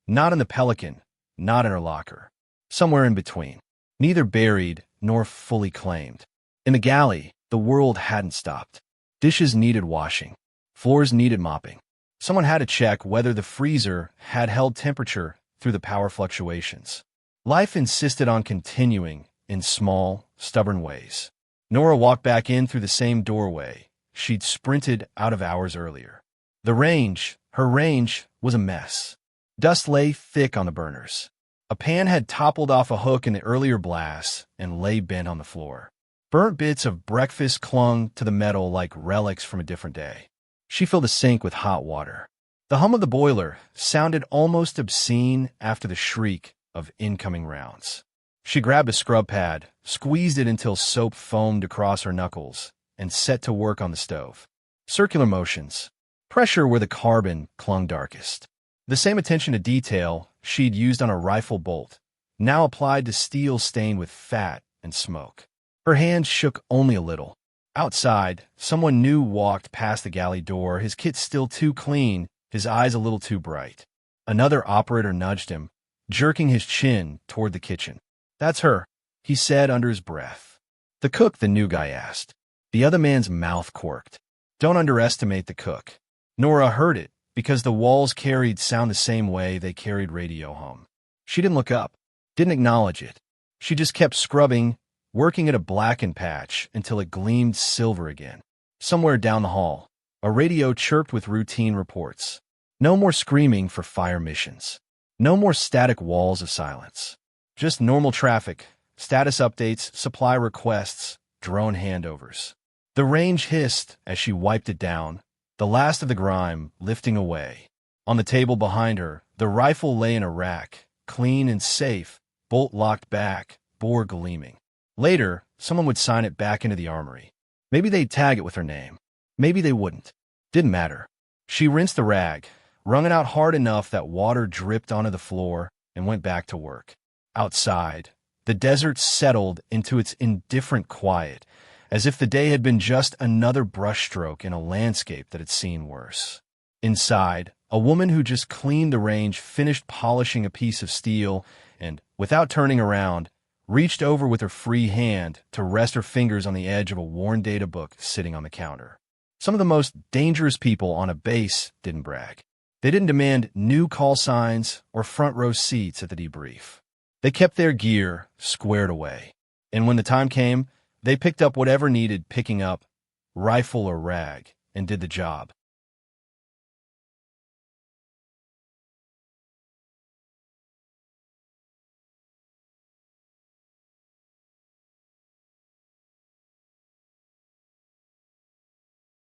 Not in the Pelican, not in her locker. Somewhere in between. Neither buried nor fully claimed. In the galley, the world hadn't stopped. Dishes needed washing. Floors needed mopping. Someone had to check whether the freezer had held temperature through the power fluctuations. Life insisted on continuing in small, stubborn ways. Nora walked back in through the same doorway she'd sprinted out of hours earlier. Her range, was a mess. Dust lay thick on the burners. A pan had toppled off a hook in the earlier blast and lay bent on the floor. Burnt bits of breakfast clung to the metal like relics from a different day. She filled the sink with hot water. The hum of the boiler sounded almost obscene after the shriek of incoming rounds. She grabbed a scrub pad, squeezed it until soap foamed across her knuckles, and set to work on the stove. Circular motions. Pressure where the carbon clung darkest. The same attention to detail she'd used on a rifle bolt, now applied to steel stained with fat and smoke. Her hands shook only a little. Outside, someone new walked past the galley door, his kit still too clean, his eyes a little too bright. Another operator nudged him, jerking his chin toward the kitchen. "That's her," he said under his breath. "The cook," the new guy asked. The other man's mouth quirked. "Don't underestimate the cook." Nora heard it, because the walls carried sound the same way they carried radio home. She didn't look up, didn't acknowledge it. She just kept scrubbing, working at a blackened patch until it gleamed silver again. Somewhere down the hall, a radio chirped with routine reports. No more screaming for fire missions. No more static walls of silence. Just normal traffic, status updates, supply requests, drone handovers. The range hissed as she wiped it down, the last of the grime lifting away. On the table behind her, the rifle lay in a rack, clean and safe, bolt locked back, bore gleaming. Later, someone would sign it back into the armory. Maybe they'd tag it with her name. Maybe they wouldn't. Didn't matter. She rinsed the rag, wrung it out hard enough that water dripped onto the floor, and went back to work. Outside, the desert settled into its indifferent quiet, as if the day had been just another brushstroke in a landscape that had seen worse. Inside, a woman who just cleaned the range finished polishing a piece of steel and, without turning around, reached over with her free hand to rest her fingers on the edge of a worn data book sitting on the counter. Some of the most dangerous people on a base didn't brag. They didn't demand new call signs or front row seats at the debrief. They kept their gear squared away. And when the time came, they picked up whatever needed picking up, rifle or rag, and did the job.